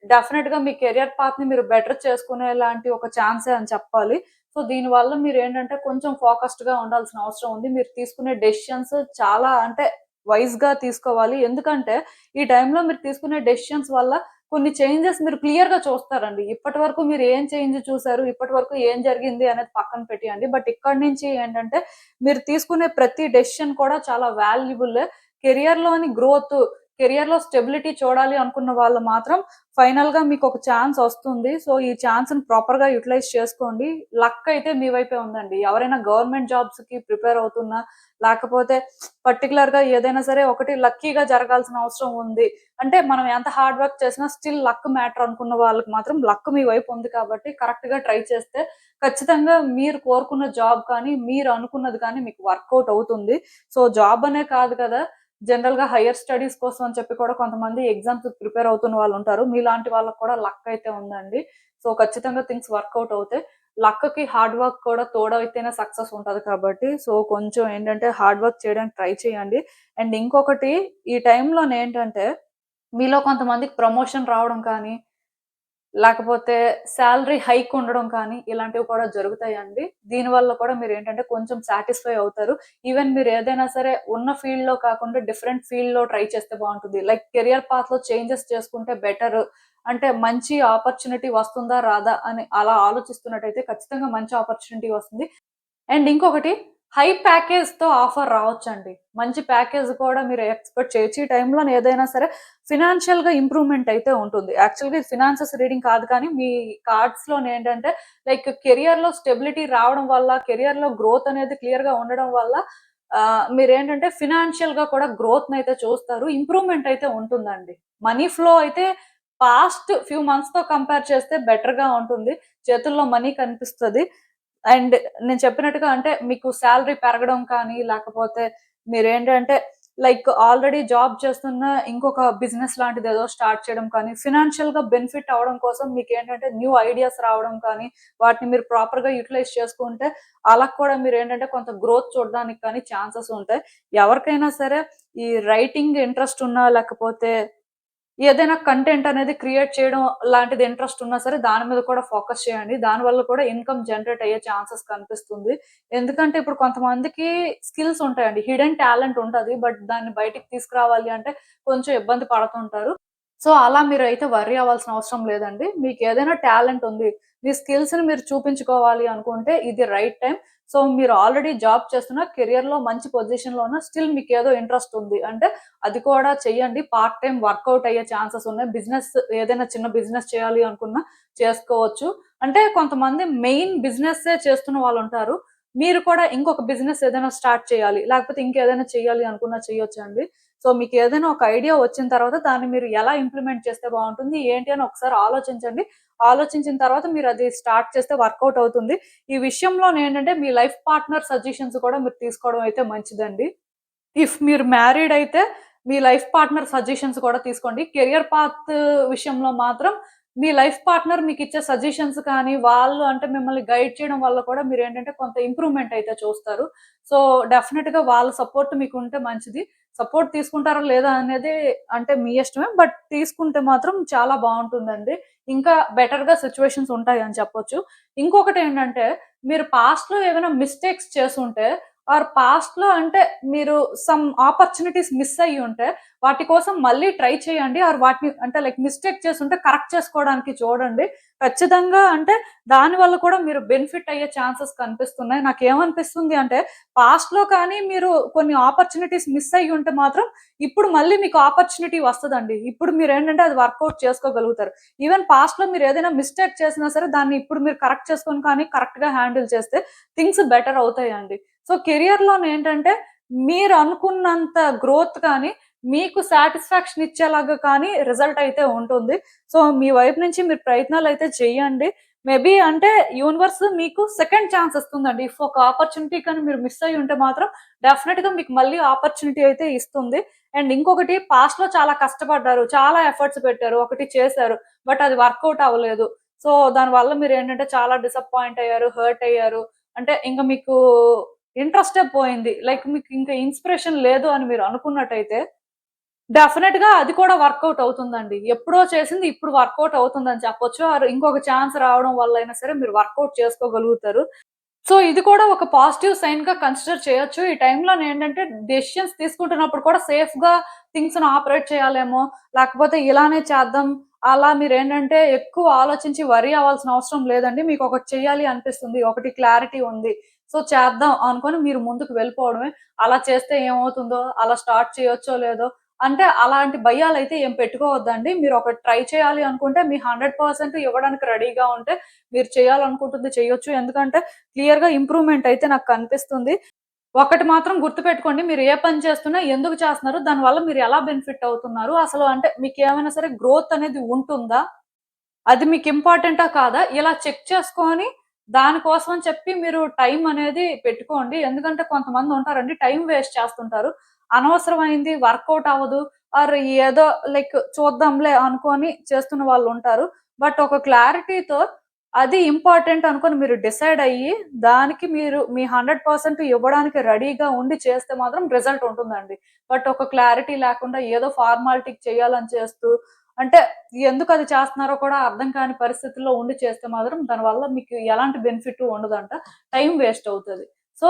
డెఫినిట్‌గా మీ కెరియర్ పాత్‌ని మీరు బెటర్ చేసుకునేలాంటి ఒక ఛాన్సే అని చెప్పాలి. సో, దీనివల్ల మీరేంటంటే కొంచెం ఫోకస్డ్‌గా ఉండాల్సిన అవసరం ఉంది. మీరు తీసుకునే డెసిషన్స్ చాలా అంటే వైస్‌గా తీసుకోవాలి. ఎందుకంటే ఈ టైంలో మీరు తీసుకునే డెసిషన్స్ వల్ల కొన్ని చేంజెస్ మీరు క్లియర్‌గా చూస్తారండి. ఇప్పటివరకు మీరు ఏం చేంజ్ చూసారు? ఇప్పటివరకు ఏం జరిగింది అనేది పక్కన పెట్టేయండి. బట్ ఇక్కడి నుంచి ఏంటంటే మీరు తీసుకునే ప్రతి డెసిషన్ కూడా చాలా వాల్యుబుల్. కెరియర్‌లోని గ్రోత్, కెరియర్‌లో స్టెబిలిటీ చూడాలి అనుకున్న వాళ్ళు మాత్రం ఫైనల్‌గా మీకొక ఛాన్స్ ఒస్తుంది. సో, ఈ ఛాన్స్‌ని ప్రాపర్‌గా యుటిలైజ్ చేసుకోండి. లక్ అయితే మీ వైపే ఉందండి. ఎవరైనా గవర్నమెంట్ జాబ్స్‌కి ప్రిపేర్ అవుతున్నా, లేకపోతే పర్టిక్యులర్‌గా ఏదైనా సరే ఒకటి లక్కీగా జరగాల్సిన అవసరం ఉంది. అంటే మనం ఎంత హార్డ్ వర్క్ చేసినా స్టిల్ లక్ మ్యాటర్ అనుకున్న వాళ్ళకి మాత్రం లక్ మీ వైపు ఉంది కాబట్టి కరెక్ట్‌గా ట్రై చేస్తే ఖచ్చితంగా మీరు కోరుకున్న జాబ్ కానీ, మీరు అనుకున్నది కానీ మీకు వర్కౌట్ అవుతుంది. సో, జాబ్ అనే కాదు కదా! జనరల్‌గా హైర్ స్టడీస్ కోసం అని చెప్పి కూడా కొంతమంది ఎగ్జామ్స్‌కి ప్రిపేర్ అవుతున్న వాళ్ళుంటారు. మీలాంటి వాళ్ళకి కూడా లక్ అయితే ఉందండి. సో, ఖచ్చితంగా థింగ్స్ వర్కౌట్ అవుతాయి. లక్‌కి హార్డ్ వర్క్ కూడా తోడైతేనే సక్సెస్ ఉంటది కాబట్టి, సో, కొంచెం ఏంటంటే హార్డ్ వర్క్ చేయడానికి ట్రై చేయండి. అండ్ ఇంకొకటి ఈ టైంలోనేంటంటే మీలో కొంతమందికి ప్రమోషన్ రావడం కానీ లేకపోతే సాలరీ హైక్ ఉండడం కానీ, ఇలాంటివి కూడా జరుగుతాయండి. దీనివల్ల కూడా మీరేంటంటే కొంచెం సాటిస్ఫై అవుతారు. ఈవెన్ మీరేదైనా సరే ఉన్న ఫీల్డ్‌లో కాకుండా డిఫరెంట్ ఫీల్డ్‌లో ట్రై చేస్తే బావుంటుంది. లైక్ కెరియర్ పాత్‌లో చేంజెస్ చేసుకుంటే బెటరు. అంటే మంచి ఆపర్చునిటీ వస్తుందా? రాదా? అని అలా ఆలోచిస్తున్నట్టయితే ఖచ్చితంగా మంచి ఆపర్చునిటీ వస్తుంది. అండ్ ఇంకొకటి హై ప్యాకేజ్‌తో ఆఫర్ రావచ్చండి. మంచి ప్యాకేజ్ కూడా మీరు ఎక్స్‌పెక్ట్ చేయొచ్చు. ఈ టైంలోనే ఏదైనా సరే ఫినాన్షియల్‌గా ఇంప్రూవ్‌మెంట్ అయితే ఉంటుంది. యాక్చువల్‌గా ఇది ఫినాన్సెస్ రీడింగ్ కాదు కానీ మీ కార్డ్స్‌లోనేంటంటే లైక్ కెరియర్‌లో స్టెబిలిటీ రావడం వల్ల, కెరియర్‌లో గ్రోత్ అనేది క్లియర్‌గా ఉండడం వల్ల మీరేంటంటే ఫినాన్షియల్‌గా కూడా గ్రోత్‌నయితే చూస్తారు. ఇంప్రూవ్‌మెంట్ అయితే ఉంటుందండి. మనీ ఫ్లో అయితే పాస్ట్ ఫ్యూ మంత్స్‌తో కంపేర్ చేస్తే బెటర్‌గా ఉంటుంది. చేతుల్లో మనీ కనిపిస్తది. అండ్ నేను చెప్పినట్టుగా అంటే మీకు సాలరీ పెరగడం కానీ, లేకపోతే మీరేంటంటే లైక్ ఆల్రెడీ జాబ్ చేస్తున్న ఇంకొక బిజినెస్ లాంటిదేదో స్టార్ట్ చేయడం కానీ, ఫినాన్షియల్‌గా బెనిఫిట్ అవ్వడం కోసం మీకేంటంటే న్యూ ఐడియాస్ రావడం కానీ, వాటిని మీరు ప్రాపర్‌గా యుటిలైజ్ చేసుకుంటే, అలా కూడా మీరేంటంటే కొంత గ్రోత్ చూడడానికి కానీ ఛాన్సెస్ ఉంటాయి. ఎవరికైనా సరే ఈ రైటింగ్ ఇంట్రెస్ట్ ఉన్నా, లేకపోతే ఏదైనా కంటెంట్ అనేది క్రియేట్ చేయడం లాంటిది ఇంట్రెస్ట్ ఉన్నా సరే, దాని మీద కూడా ఫోకస్ చేయండి. దానివల్ల కూడా ఇన్‌కమ్ జనరేట్ అయ్యే ఛాన్సెస్ కనిపిస్తుంది. ఎందుకంటే ఇప్పుడు కొంతమందికి స్కిల్స్ ఉంటాయండి. హిడెన్ టాలెంట్ ఉంటది. బట్ దాన్ని బయటికి తీసుకురావాలి అంటే కొంచెం ఇబ్బంది పడుతుంటారు. సో, అలా మీరైతే వర్రీ అవ్వాల్సిన అవసరం లేదండి. మీకేదైనా టాలెంట్ ఉంది. మీ స్కిల్స్‌ని మీరు చూపించుకోవాలి అనుకుంటే ఇది రైట్ టైమ్. సో, మీరు ఆల్రెడీ జాబ్ చేస్తున్న కెరియర్‌లో మంచి పొజిషన్‌లో ఉన్న స్టిల్ మీకేదో ఇంట్రెస్ట్ ఉంది. అంటే అది కూడా చెయ్యండి. పార్ట్ టైమ్ వర్కౌట్ అయ్యే ఛాన్సెస్ ఉన్నాయి. బిజినెస్ ఏదైనా చిన్న బిజినెస్ చేయాలి అనుకున్నా చేసుకోవచ్చు. అంటే కొంతమంది మెయిన్ బిజినెస్సే చేస్తున్న వాళ్ళుంటారు. మీరు కూడా ఇంకొక బిజినెస్ ఏదైనా స్టార్ట్ చేయాలి. లేకపోతే ఇంకేదైనా చేయాలి అనుకున్నా చేయొచ్చండి. సో, మీకేదైనా ఒక ఐడియా వచ్చిన తర్వాత దాన్ని మీరు ఎలా ఇంప్లిమెంట్ చేస్తే బావుంటుంది, ఏంటి అని ఒకసారి ఆలోచించండి. ఆలోచించిన తర్వాత మీరది స్టార్ట్ చేస్తే వర్కౌట్ అవుతుంది. ఈ విషయంలోనేంటంటే మీ లైఫ్ పార్ట్నర్ సజెషన్స్ కూడా మీరు తీసుకోవడం అయితే మంచిదండి. ఇఫ్ మీరు మ్యారీడ్ అయితే మీ లైఫ్ పార్ట్నర్ సజెషన్స్ కూడా తీసుకోండి. కెరియర్ పాత్ విషయంలో మాత్రం మీ లైఫ్ పార్ట్నర్ మీకిచ్చే సజెషన్స్ కానీ, వాళ్ళు అంటే మిమ్మల్ని గైడ్ చేయడం వల్ల కూడా మీరేంటంటే కొంత ఇంప్రూవ్‌మెంట్ అయితే చూస్తారు. సో, డెఫినిట్‌గా వాళ్ళ సపోర్ట్ మీకుంటే మంచిది. సపోర్ట్ తీసుకుంటారా లేదా అనేది అంటే మీ ఇష్టమే. బట్ తీసుకుంటే మాత్రం చాలా బావుంటుందండి. ఇంకా బెటర్‌గా సిట్యుయేషన్స్ ఉంటాయని చెప్పొచ్చు. ఇంకొకటేంటంటే మీరు పాస్ట్‌లో ఏమైనా మిస్టేక్స్ చేసుంటే ఆర్ పాస్ట్‌లో అంటే మీరు సమ్ ఆపర్చునిటీస్ మిస్ అయ్యుంటే, వాటి కోసం మళ్ళీ ట్రై చేయండి. ఆర్ వాటిని అంటే లైక్ మిస్టేక్ చేసుంటే కరెక్ట్ చేసుకోవడానికి చూడండి. ఖచ్చితంగా అంటే దానివల్ల కూడా మీరు బెనిఫిట్ అయ్యే ఛాన్సెస్ కనిపిస్తున్నాయి. నాకేమనిపిస్తుంది అంటే పాస్ట్‌లో కానీ మీరు కొన్ని ఆపర్చునిటీస్ మిస్ అయ్యుంటే మాత్రం ఇప్పుడు మళ్ళీ మీకు ఆపర్చునిటీ వస్తదండి. ఇప్పుడు మీరేంటంటే అది వర్కౌట్ చేసుకోగలుగుతారు. ఈవెన్ పాస్ట్‌లో మీరేదైనా మిస్టేక్ చేసినా సరే దాన్ని ఇప్పుడు మీరు కరెక్ట్ చేసుకొని కానీ కరెక్ట్‌గా హ్యాండిల్ చేస్తే థింగ్స్ బెటర్ అవుతాయండి. సో, కెరియర్‌లోనేంటంటే మీరనుకున్నంత గ్రోత్ కానీ, మీకు సాటిస్ఫాక్షన్ ఇచ్చేలాగా కానీ రిజల్ట్ అయితే ఉంటుంది. సో, మీ వైపు నుంచి మీరు ప్రయత్నాలయితే చేయండి. మేబీ అంటే యూనివర్స్ మీకు సెకండ్ ఛాన్స్ ఇస్తుందండి. ఇఫ్ ఒక ఆపర్చునిటీ కానీ మీరు మిస్ అయ్యి ఉంటే మాత్రం డెఫినెట్ గా మీకు మళ్ళీ ఆపర్చునిటీ అయితే ఇస్తుంది. అండ్ ఇంకొకటి పాస్ట్ లో చాలా కష్టపడ్డారు, చాలా ఎఫర్ట్స్ పెట్టారు, ఒకటి చేశారు, బట్ అది వర్కౌట్ అవ్వలేదు. సో దాని వల్ల మీరు ఏంటంటే చాలా డిసప్పాయింట్ అయ్యారు, హర్ట్ అయ్యారు. అంటే ఇంకా మీకు ఇంట్రెస్టే పోయింది. లైక్ మీకు ఇంకా ఇన్స్పిరేషన్ లేదు అని మీరు అనుకున్నట్టయితే డెఫినెట్ గా అది కూడా వర్కౌట్ అవుతుందండి. ఎప్పుడో చేసింది ఇప్పుడు వర్కౌట్ అవుతుందని చెప్పొచ్చు. ఆర్ ఇంకొక ఛాన్స్ రావడం వల్ల అయినా సరే మీరు వర్కౌట్ చేసుకోగలుగుతారు. సో ఇది కూడా ఒక పాజిటివ్ సైన్ గా కన్సిడర్ చేయొచ్చు. ఈ టైంలో ఏంటంటే డెసిషన్స్ తీసుకుంటున్నప్పుడు కూడా సేఫ్ గా థింగ్స్ ని ఆపరేట్ చేయాలేమో, లేకపోతే ఇలానే చేద్దాం, అలా మీరేంటంటే ఎక్కువ ఆలోచించి వరీ అవ్వాల్సిన అవసరం లేదండి. మీకు ఒకటి చేయాలి అనిపిస్తుంది, ఒకటి క్లారిటీ ఉంది, సో చేద్దాం అనుకొని మీరు ముందుకు వెళ్ళిపోవడమే. అలా చేస్తే ఏమవుతుందో, అలా స్టార్ట్ చేయొచ్చో లేదో అంటే అలాంటి భయాలైతే ఏం పెట్టుకోవద్దండి. మీరు ఒకటి ట్రై చేయాలి అనుకుంటే మీ 100% ఇవ్వడానికి రెడీగా ఉంటే మీరు చేయాలనుకుంటుంది చేయొచ్చు. ఎందుకంటే క్లియర్ గా ఇంప్రూవ్‌మెంట్ అయితే నాకు కనిపిస్తుంది. ఒకటి మాత్రం గుర్తుపెట్టుకోండి. మీరు ఏ పని చేస్తున్నా ఎందుకు చేస్తున్నారు? దానివల్ల మీరు ఎలా బెనిఫిట్ అవుతున్నారు? అసలు అంటే మీకేమైనా సరే గ్రోత్ అనేది ఉంటుందా? అది మీకు ఇంపార్టెంటా కాదా? ఇలా చెక్ చేసుకొని దాని కోసం అని చెప్పి మీరు టైం అనేది పెట్టుకోండి. ఎందుకంటే కొంతమంది ఉంటారండి టైం వేస్ట్ చేస్తుంటారు. అనవసరమైంది వర్కౌట్ అవ్వదు. ఆర్ ఏదో లైక్ చూద్దాంలే అనుకోని చేస్తున్న వాళ్ళుంటారు. బట్ ఒక క్లారిటీతో అది ఇంపార్టెంట్ అనుకోని మీరు డిసైడ్ అయ్యి, దానికి మీరు మీ 100% ఇవ్వడానికి రెడీగా ఉండి చేస్తే మాత్రం రిజల్ట్ ఉంటుందండి. బట్ ఒక క్లారిటీ లేకుండా ఏదో ఫార్మాలిటీకి చేయాలని చేస్తూ, అంటే ఎందుకది చేస్తున్నారో కూడా అర్థం కాని పరిస్థితుల్లో ఉండి చేస్తే మాత్రం దానివల్ల మీకు ఎలాంటి బెనిఫిట్ ఉండదంట. టైం వేస్ట్ అవుతది. సో,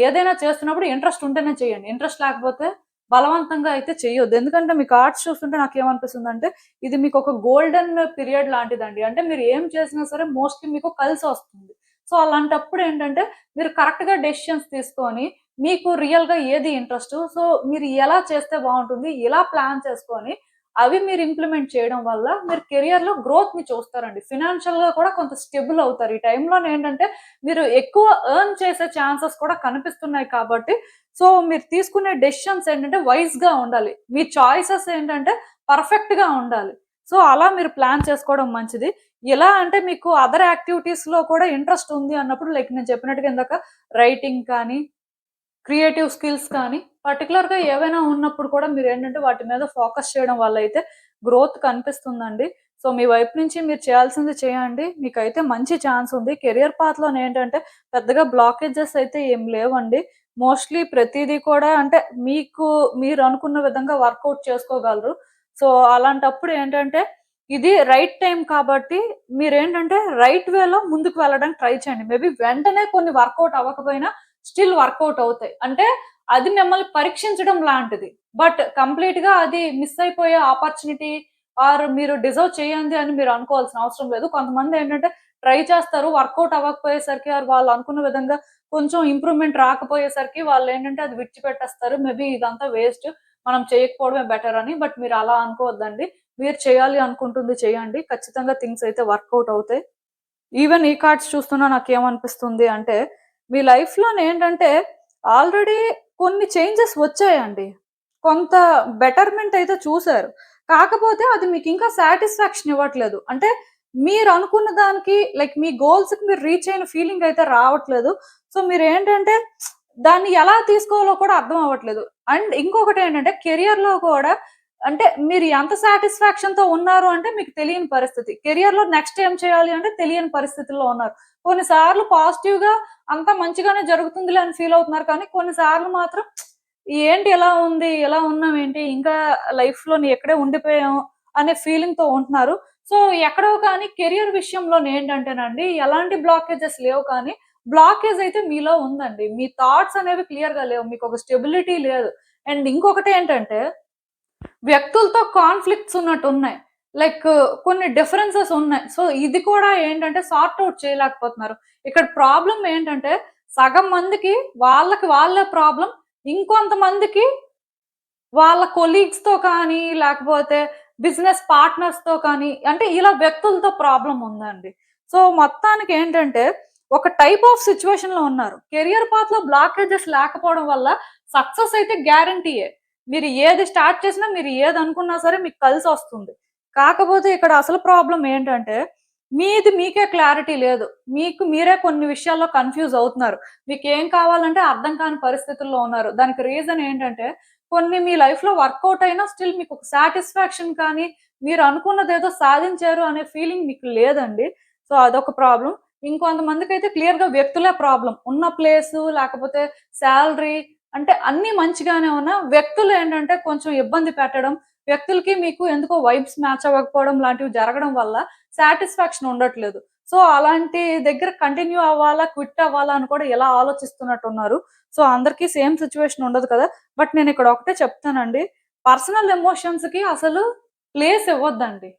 ఏదైనా చేస్తున్నప్పుడు ఇంట్రెస్ట్ ఉంటేనే చేయండి. ఇంట్రెస్ట్ లేకపోతే బలవంతంగా అయితే చెయ్యొద్దు. ఎందుకంటే మీ కార్డ్స్ చూస్తుంటే నాకేమనిపిస్తుందంటే ఇది మీకొక గోల్డెన్ పీరియడ్ లాంటిదండి. అంటే మీరు ఏం చేసినా సరే మోస్ట్‌లీ మీకు కలిసొస్తుంది. సో, అలాంటప్పుడు ఏంటంటే మీరు కరెక్ట్‌గా డెసిషన్స్ తీసుకొని మీకు రియల్‌గా ఏది ఇంట్రెస్టు, సో మీరు ఎలా చేస్తే బావుంటుంది, ఇలా ప్లాన్ చేసుకొని అవి మీరు ఇంప్లిమెంట్ చేయడం వల్ల మీరు కెరియర్‌లో గ్రోత్‌ని చూస్తారండి. ఫినాన్షియల్‌గా కూడా కొంత స్టెబుల్ అవుతారు. ఈ టైంలోనేంటంటే మీరు ఎక్కువ ఎర్న్ చేసే ఛాన్సెస్ కూడా కనిపిస్తున్నాయి కాబట్టి, సో మీరు తీసుకునే డెసిషన్స్ ఏంటంటే వైస్‌గా ఉండాలి. మీ చాయిసెస్ ఏంటంటే పర్ఫెక్ట్‌గా ఉండాలి. సో అలా మీరు ప్లాన్ చేసుకోవడం మంచిది. ఎలా అంటే మీకు అదర్ యాక్టివిటీస్‌లో కూడా ఇంట్రెస్ట్ ఉంది అన్నప్పుడు లైక్ నేను చెప్పినట్టుగా ఇందాక రైటింగ్ కానీ, క్రియేటివ్ స్కిల్స్ కానీ, పర్టిక్యులర్‌గా ఏవైనా ఉన్నప్పుడు కూడా మీరేంటంటే వాటి మీద ఫోకస్ చేయడం వల్ల అయితే గ్రోత్ కనిపిస్తుందండి. సో, మీ వైపు నుంచి మీరు చేయాల్సింది చేయండి. మీకైతే మంచి ఛాన్స్ ఉంది. కెరియర్ పాత్‌లోనేంటంటే పెద్దగా బ్లాకేజెస్ అయితే ఏం లేవండి. మోస్ట్‌లీ ప్రతీదీ కూడా అంటే మీకు మీరనుకున్న విధంగా వర్కౌట్ చేసుకోగలరు. సో, అలాంటప్పుడు ఏంటంటే ఇది రైట్ టైమ్ కాబట్టి మీరేంటంటే రైట్ వేలో ముందుకు వెళ్ళడానికి ట్రై చేయండి. మేబీ వెంటనే కొన్ని వర్కౌట్ అవ్వకపోయినా స్టిల్ వర్కౌట్ అవుతాయి. అంటే అది మిమ్మల్ని పరీక్షించడం లాంటిది. బట్ కంప్లీట్‌గా అది మిస్ అయిపోయే ఆపర్చునిటీ ఆర్ మీరు డిజర్వ్ చేయండి అని మీరు అనుకోవాల్సిన అవసరం లేదు. కొంతమందేంటంటే ట్రై చేస్తారు. వర్కౌట్ అవ్వకపోయేసరికి ఆర్ వాళ్ళు అనుకున్న విధంగా కొంచెం ఇంప్రూవ్‌మెంట్ రాకపోయేసరికి వాళ్ళేంటంటే అది విడిచిపెట్టేస్తారు. మేబీ ఇదంతా వేస్ట్, మనం చేయకపోవడమే బెటర్ అని. బట్ మీరు అలా అనుకోవద్దండి. మీరు చేయాలి అనుకుంటుంది చేయండి. ఖచ్చితంగా థింగ్స్ అయితే వర్కౌట్ అవుతాయి. ఈవెన్ ఈ కార్డ్స్ చూస్తున్నా నాకేమనిపిస్తుంది అంటే, మీ లైఫ్‌లోనేంటంటే ఆల్రెడీ కొన్ని చేంజెస్ వచ్చాయండి. కొంత బెటర్‌మెంట్ అయితే చూసారు. కాకపోతే అది మీకింకా సాటిస్ఫాక్షన్ ఇవ్వట్లేదు. అంటే మీరనుకున్న దానికి లైక్ మీ గోల్స్‌కి మీరు రీచ్ అయిన ఫీలింగ్ అయితే రావట్లేదు. సో, మీరేంటంటే దాన్ని ఎలా తీసుకోవాలో కూడా అర్థం అవ్వట్లేదు. అండ్ ఇంకొకటేంటంటే కెరియర్‌లో కూడా అంటే మీరు ఎంత సాటిస్ఫాక్షన్‌తో ఉన్నారు అంటే మీకు తెలియని పరిస్థితి. కెరియర్‌లో నెక్స్ట్ ఏం చేయాలి అంటే తెలియని పరిస్థితుల్లో ఉన్నారు. కొన్ని సార్లు పాజిటివ్‌గా అంతా మంచిగానే జరుగుతుందిలే అని ఫీల్ అవుతున్నారు. కానీ కొన్ని సార్లు మాత్రం ఏంటి ఇలా ఉంది? ఇలా ఉన్నామేంటి? ఇంకా లైఫ్‌లోని ఎక్కడే ఉండిపోయాం అనే ఫీలింగ్‌తో ఉంటున్నారు. సో, ఎక్కడో కానీ కెరియర్ విషయంలోనేంటంటేనండి ఎలాంటి బ్లాకేజెస్ లేవు కానీ, బ్లాకేజ్ అయితే మీలో ఉందండి. మీ థాట్స్ అనేవి క్లియర్‌గా లేవు. మీకొక స్టెబిలిటీ లేదు. అండ్ ఇంకొకటేంటంటే వ్యక్తులతో కాన్‌ఫ్లిక్ట్స్ ఉన్నట్టున్నాయి. లైక్ కొన్ని డిఫరెన్సెస్ ఉన్నాయి. సో, ఇది కూడా ఏంటంటే సార్ట్ ఔట్ చేయలేకపోతున్నారు. ఇక్కడ ప్రాబ్లమ్ ఏంటంటే సగం మందికి వాళ్ళకి వాళ్ళే ప్రాబ్లమ్. ఇంకొంతమందికి వాళ్ళ కొలీగ్స్‌తో కానీ, లేకపోతే బిజినెస్ పార్ట్నర్స్‌తో కానీ, అంటే ఇలా వ్యక్తులతో ప్రాబ్లమ్ ఉందండి. సో, మొత్తానికేంటంటే ఒక టైప్ ఆఫ్ సిట్యుయేషన్‌లో ఉన్నారు. కెరియర్ పాత్‌లో బ్లాకేజెస్ లేకపోవడం వల్ల సక్సెస్ అయితే గ్యారంటీయే. మీరు ఏది స్టార్ట్ చేసినా, మీరు ఏదనుకున్నా సరే మీకు కలిసొస్తుంది. కాకపోతే ఇక్కడ అసలు ప్రాబ్లమ్ ఏంటంటే, మీది మీకే క్లారిటీ లేదు. మీకు మీరే కొన్ని విషయాల్లో కన్‌ఫ్యూజ్ అవుతున్నారు. మీకేం కావాలంటే అర్థం కాని పరిస్థితుల్లో ఉన్నారు. దానికి రీజన్ ఏంటంటే, కొన్ని మీ లైఫ్‌లో వర్కౌట్ అయినా స్టిల్ మీకొక సాటిస్ఫాక్షన్ కానీ, మీరు అనుకున్నదేదో సాధించారు అనే ఫీలింగ్ మీకు లేదండి. సో, అదొక ప్రాబ్లమ్. ఇంకొంతమందికైతే క్లియర్‌గా వ్యక్తులే ప్రాబ్లమ్. ఉన్న ప్లేసు, లేకపోతే సాలరీ అంటే అన్నీ మంచిగానే ఉన్నా, వ్యక్తులేంటంటే కొంచెం ఇబ్బంది పెట్టడం, వ్యక్తులకి మీకు ఎందుకో వైబ్స్ మ్యాచ్ అవ్వకపోవడం లాంటివి జరగడం వల్ల సాటిస్ఫాక్షన్ ఉండట్లేదు. సో, అలాంటి దగ్గర కంటిన్యూ అవ్వాలా? క్విట్ అవ్వాలా? అని కూడా ఇలా ఆలోచిస్తున్నట్టున్నారు. సో, అందరికీ సేమ్ సిట్యుయేషన్ ఉండదు కదా! బట్ నేనిక్కడ ఒకటే చెప్తానండి. పర్సనల్ ఎమోషన్స్‌కి అసలు ప్లేస్ ఇవ్వద్దండి.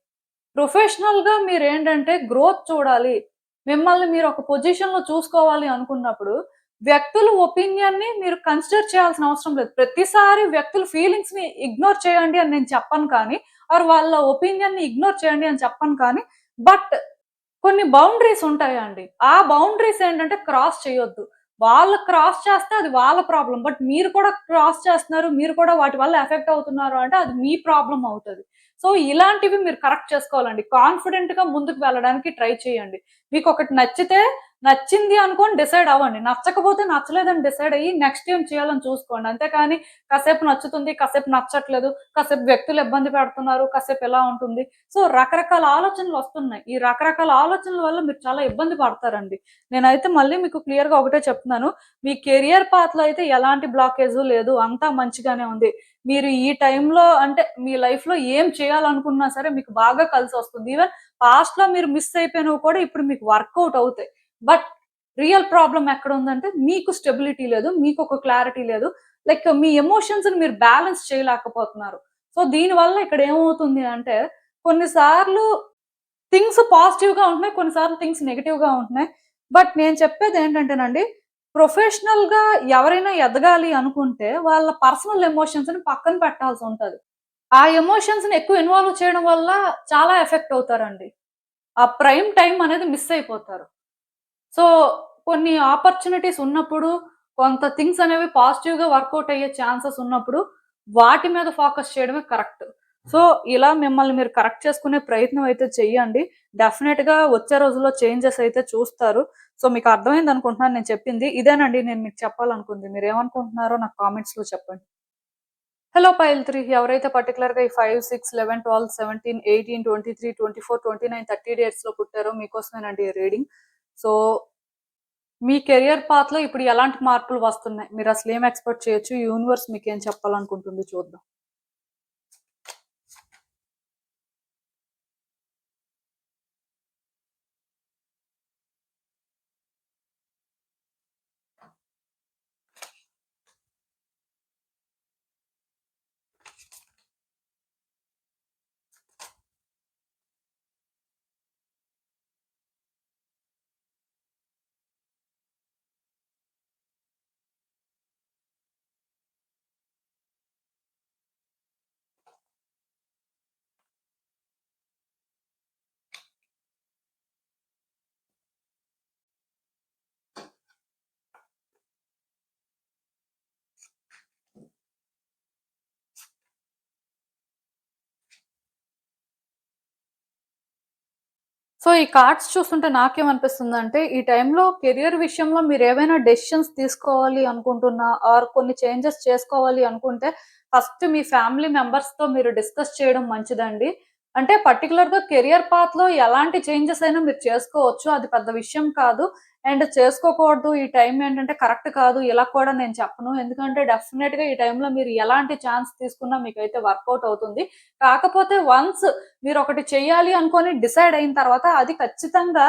ప్రొఫెషనల్‌గా మీరేంటంటే గ్రోత్ చూడాలి. మిమ్మల్ని మీరు ఒక పొజిషన్‌లో చూసుకోవాలి అనుకున్నప్పుడు, వ్యక్తుల ఒపీనియన్‌ని మీరు కన్సిడర్ చేయాల్సిన అవసరం లేదు. ప్రతిసారి వ్యక్తుల ఫీలింగ్స్‌ని ఇగ్నోర్ చేయండి అని నేను చెప్పను కానీ, ఆర్ వాళ్ళ ఒపీనియన్‌ని ఇగ్నోర్ చేయండి అని చెప్పను కానీ, బట్ కొన్ని బౌండరీస్ ఉంటాయండి. ఆ బౌండరీస్ ఏంటంటే క్రాస్ చేయొద్దు. వాళ్ళు క్రాస్ చేస్తే అది వాళ్ళ ప్రాబ్లమ్. బట్ మీరు కూడా క్రాస్ చేస్తున్నారు. మీరు కూడా వాటి వల్ల ఎఫెక్ట్ అవుతున్నారు అంటే అది మీ ప్రాబ్లమ్ అవుతది. సో, ఇలాంటివి మీరు కరెక్ట్ చేసుకోవాలండి. కాన్ఫిడెంట్‌గా ముందుకు వెళ్ళడానికి ట్రై చేయండి. మీకొకటి నచ్చితే నచ్చింది అనుకోని డిసైడ్ అవ్వండి. నచ్చకపోతే నచ్చలేదని డిసైడ్ అయ్యి నెక్స్ట్ ఏం చేయాలని చూసుకోండి. అంతేకాని కాసేపు నచ్చుతుంది, కాసేపు నచ్చట్లేదు, కాసేపు వ్యక్తులు ఇబ్బంది పెడుతున్నారు, కాసేపు ఇలా ఉంటుంది. సో, రకరకాల ఆలోచనలొస్తున్నాయి. ఈ రకరకాల ఆలోచనల వల్ల మీరు చాలా ఇబ్బంది పడతారండి. నేనైతే మళ్ళీ మీకు క్లియర్‌గా ఒకటే చెప్తున్నాను. మీ కెరియర్ పాత్‌లో అయితే ఎలాంటి బ్లాకేజు లేదు. అంతా మంచిగానే ఉంది. మీరు ఈ టైంలో అంటే మీ లైఫ్‌లో ఏం చేయాలనుకున్నా సరే మీకు బాగా కలిసొస్తుంది. ఈవెన్ పాస్ట్‌లో మీరు మిస్ అయిపోయినవి కూడా ఇప్పుడు మీకు వర్కౌట్ అవుతాయి. బట్ రియల్ ప్రాబ్లమ్ ఎక్కడుందంటే మీకు స్టెబిలిటీ లేదు. మీకొక క్లారిటీ లేదు. లైక్ మీ ఎమోషన్స్‌ని మీరు బ్యాలెన్స్ చేయలేకపోతున్నారు. సో, దీనివల్ల ఇక్కడ ఏమవుతుంది అంటే కొన్ని సార్లు థింగ్స్ పాజిటివ్‌గా ఉంటున్నాయి. కొన్ని సార్లు థింగ్స్ నెగెటివ్‌గా ఉంటున్నాయి. బట్ నేను చెప్పేదేంటంటేనండి, ప్రొఫెషనల్‌గా ఎవరైనా ఎదగాలి అనుకుంటే వాళ్ళ పర్సనల్ ఎమోషన్స్‌ని పక్కన పెట్టాల్సుంటది. ఆ ఎమోషన్స్‌ని ఎక్కువ ఇన్వాల్వ్ చేయడం వల్ల చాలా ఎఫెక్ట్ అవుతారండి. ఆ ప్రైమ్ టైమ్ అనేది మిస్ అయిపోతారు. సో, కొన్ని ఆపర్చునిటీస్ ఉన్నప్పుడు, కొంత థింగ్స్ అనేవి పాజిటివ్‌గా వర్కౌట్ అయ్యే ఛాన్సెస్ ఉన్నప్పుడు, వాటి మీద ఫోకస్ చేయడమే కరెక్ట్. సో, ఇలా మిమ్మల్ని మీరు కరెక్ట్ చేసుకునే ప్రయత్నం అయితే చెయ్యండి. డెఫినెట్‌గా వచ్చే రోజుల్లో చేంజెస్ అయితే చూస్తారు. సో, మీకు అర్థమైందనుకుంటున్నాను నేను చెప్పింది. ఇదేనండి నేను మీకు చెప్పాలనుకుంది. మీరేమనుకుంటున్నారో నాకు కామెంట్స్‌లో చెప్పండి. హలో పైల్ 3 ఎవరైతే పర్టిక్యులర్‌గా ఈ 5, 6, 11, 12, 17, 18, 23, 24, 29, 30 డేట్స్‌లో పుట్టారో మీకోసమేనండి ఈ రీడింగ్. సో, మీ కెరియర్ పాత్‌లో ఇప్పుడు ఎలాంటి మార్పులు వస్తున్నాయి? మీరసలేం ఎక్స్‌పెక్ట్ చేయొచ్చు? యూనివర్స్ మీకేం చెప్పాలనుకుంటుంది చూద్దాం. సో, ఈ కార్డ్స్ చూస్తుంటే నాకేమనిపిస్తుందంటే, ఈ టైంలో కెరియర్ విషయంలో మీరేవైనా డెసిషన్స్ తీసుకోవాలి అనుకుంటున్నా, ఆర్ కొన్ని చేంజెస్ చేసుకోవాలి అనుకుంటే, ఫస్ట్ మీ ఫ్యామిలీ మెంబర్స్‌తో మీరు డిస్కస్ చేయడం మంచిదండి. అంటే పర్టిక్యులర్‌గా కెరియర్ పాత్‌లో ఎలాంటి చేంజెస్ అయినా మీరు చేసుకోవచ్చు. అది పెద్ద విషయం కాదు. అండ్ చేసుకోకూడదు, ఈ టైం ఏంటంటే కరెక్ట్ కాదు, ఇలా కూడా నేను చెప్పను. ఎందుకంటే డెఫినెట్‌గా ఈ టైంలో మీరు ఎలాంటి ఛాన్స్ తీసుకున్నా మీకైతే వర్కౌట్ అవుతుంది. కాకపోతే వన్స్ మీరొకటి చెయ్యాలి అనుకోని డిసైడ్ అయిన తర్వాత అది ఖచ్చితంగా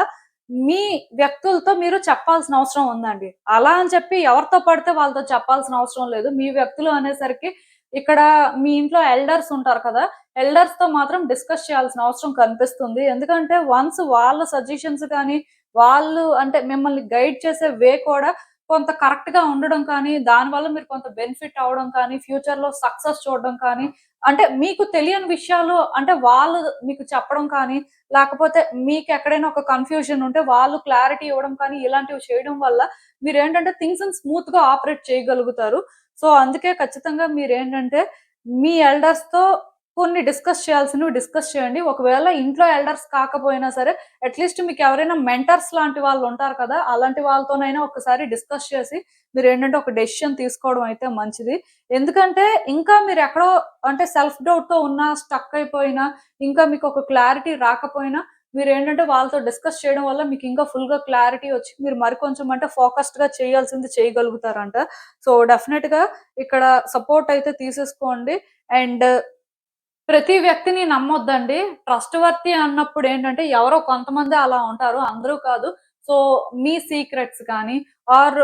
మీ వ్యక్తులతో మీరు చెప్పాల్సిన అవసరం ఉందండి. అలా అని చెప్పి ఎవరితో పడితే వాళ్ళతో చెప్పాల్సిన అవసరం లేదు. మీ వ్యక్తులు అనేసరికి ఇక్కడ మీ ఇంట్లో ఎల్డర్స్ ఉంటారు కదా! ఎల్డర్స్‌తో మాత్రం డిస్కస్ చేయాల్సిన అవసరం కనిపిస్తుంది. ఎందుకంటే వన్స్ వాళ్ళ సజెషన్స్ కానీ, వాళ్ళు అంటే మిమ్మల్ని గైడ్ చేసే వే కూడా కొంత కరెక్ట్‌గా ఉండడం కానీ, దానివల్ల మీరు కొంత బెనిఫిట్ అవ్వడం కానీ, ఫ్యూచర్‌లో సక్సెస్ చూడడం కానీ అంటే మీకు తెలియని విషయాలు అంటే వాళ్ళు మీకు చెప్పడం కానీ, లేకపోతే మీకెక్కడైనా ఒక కన్‌ఫ్యూజన్ ఉంటే వాళ్ళు క్లారిటీ ఇవ్వడం కానీ, ఇలాంటివి చేయడం వల్ల మీరేంటంటే థింగ్స్‌ని స్మూత్‌గా ఆపరేట్ చేయగలుగుతారు. సో, అందుకే ఖచ్చితంగా మీరేంటంటే మీ ఎల్డర్స్‌తో కొన్ని డిస్కస్ చేయాల్సినవి డిస్కస్ చేయండి. ఒకవేళ ఇంట్లో ఎల్డర్స్ కాకపోయినా సరే అట్‌లీస్ట్ మీకు ఎవరైనా మెంటర్స్ లాంటి వాళ్ళు ఉంటారు కదా! అలాంటి వాళ్ళతోనైనా ఒక్కసారి డిస్కస్ చేసి మీరేంటంటే ఒక డెసిషన్ తీసుకోవడం అయితే మంచిది. ఎందుకంటే ఇంకా మీరెక్కడో అంటే సెల్ఫ్ డౌట్‌తో ఉన్నా, స్టక్ అయిపోయినా, ఇంకా మీకొక క్లారిటీ రాకపోయినా మీరేంటంటే వాళ్ళతో డిస్కస్ చేయడం వల్ల మీకింకా ఫుల్‌గా క్లారిటీ వచ్చి మీరు మరికొంచెం అంటే ఫోకస్డ్‌గా చేయాల్సింది చేయగలుగుతారంట. సో, డెఫినెట్‌గా ఇక్కడ సపోర్ట్ అయితే తీసేసుకోండి. అండ్ ప్రతి వ్యక్తిని నమ్మొద్దండి. ట్రస్ట్‌వర్తీ అన్నప్పుడేంటంటే, ఎవరో కొంతమందే అలా ఉంటారు. అందరూ కాదు. సో, మీ సీక్రెట్స్ కానీ, ఆర్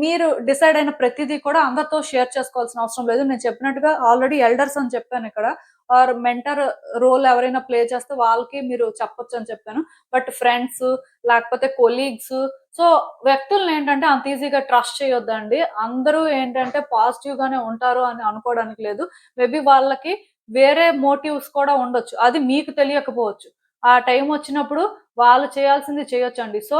మీరు డిసైడ్ అయిన ప్రతీదీ కూడా అందరితో షేర్ చేసుకోవాల్సిన అవసరం లేదు. నేను చెప్పినట్టుగా ఆల్రెడీ ఎల్డర్స్ అని చెప్పానిక్కడ. ఆర్ మెంటర్ రోల్ ఎవరైనా ప్లే చేస్తే వాళ్ళకి మీరు చెప్పొచ్చని చెప్పాను. బట్ ఫ్రెండ్స్, లేకపోతే కొలీగ్స్, సో, వ్యక్తులనేంటంటే అంత ఈజీగా ట్రస్ట్ చేయొద్దండి. అందరూ ఏంటంటే పాజిటివ్‌గానే ఉంటారు అని అనుకోవడానికి లేదు. మేబీ వాళ్ళకి వేరే మోటివ్స్ కూడా ఉండొచ్చు. అది మీకు తెలియకపోవచ్చు. ఆ టైమొచ్చినప్పుడు వాళ్ళు చేయాల్సింది చేయొచ్చండి. సో,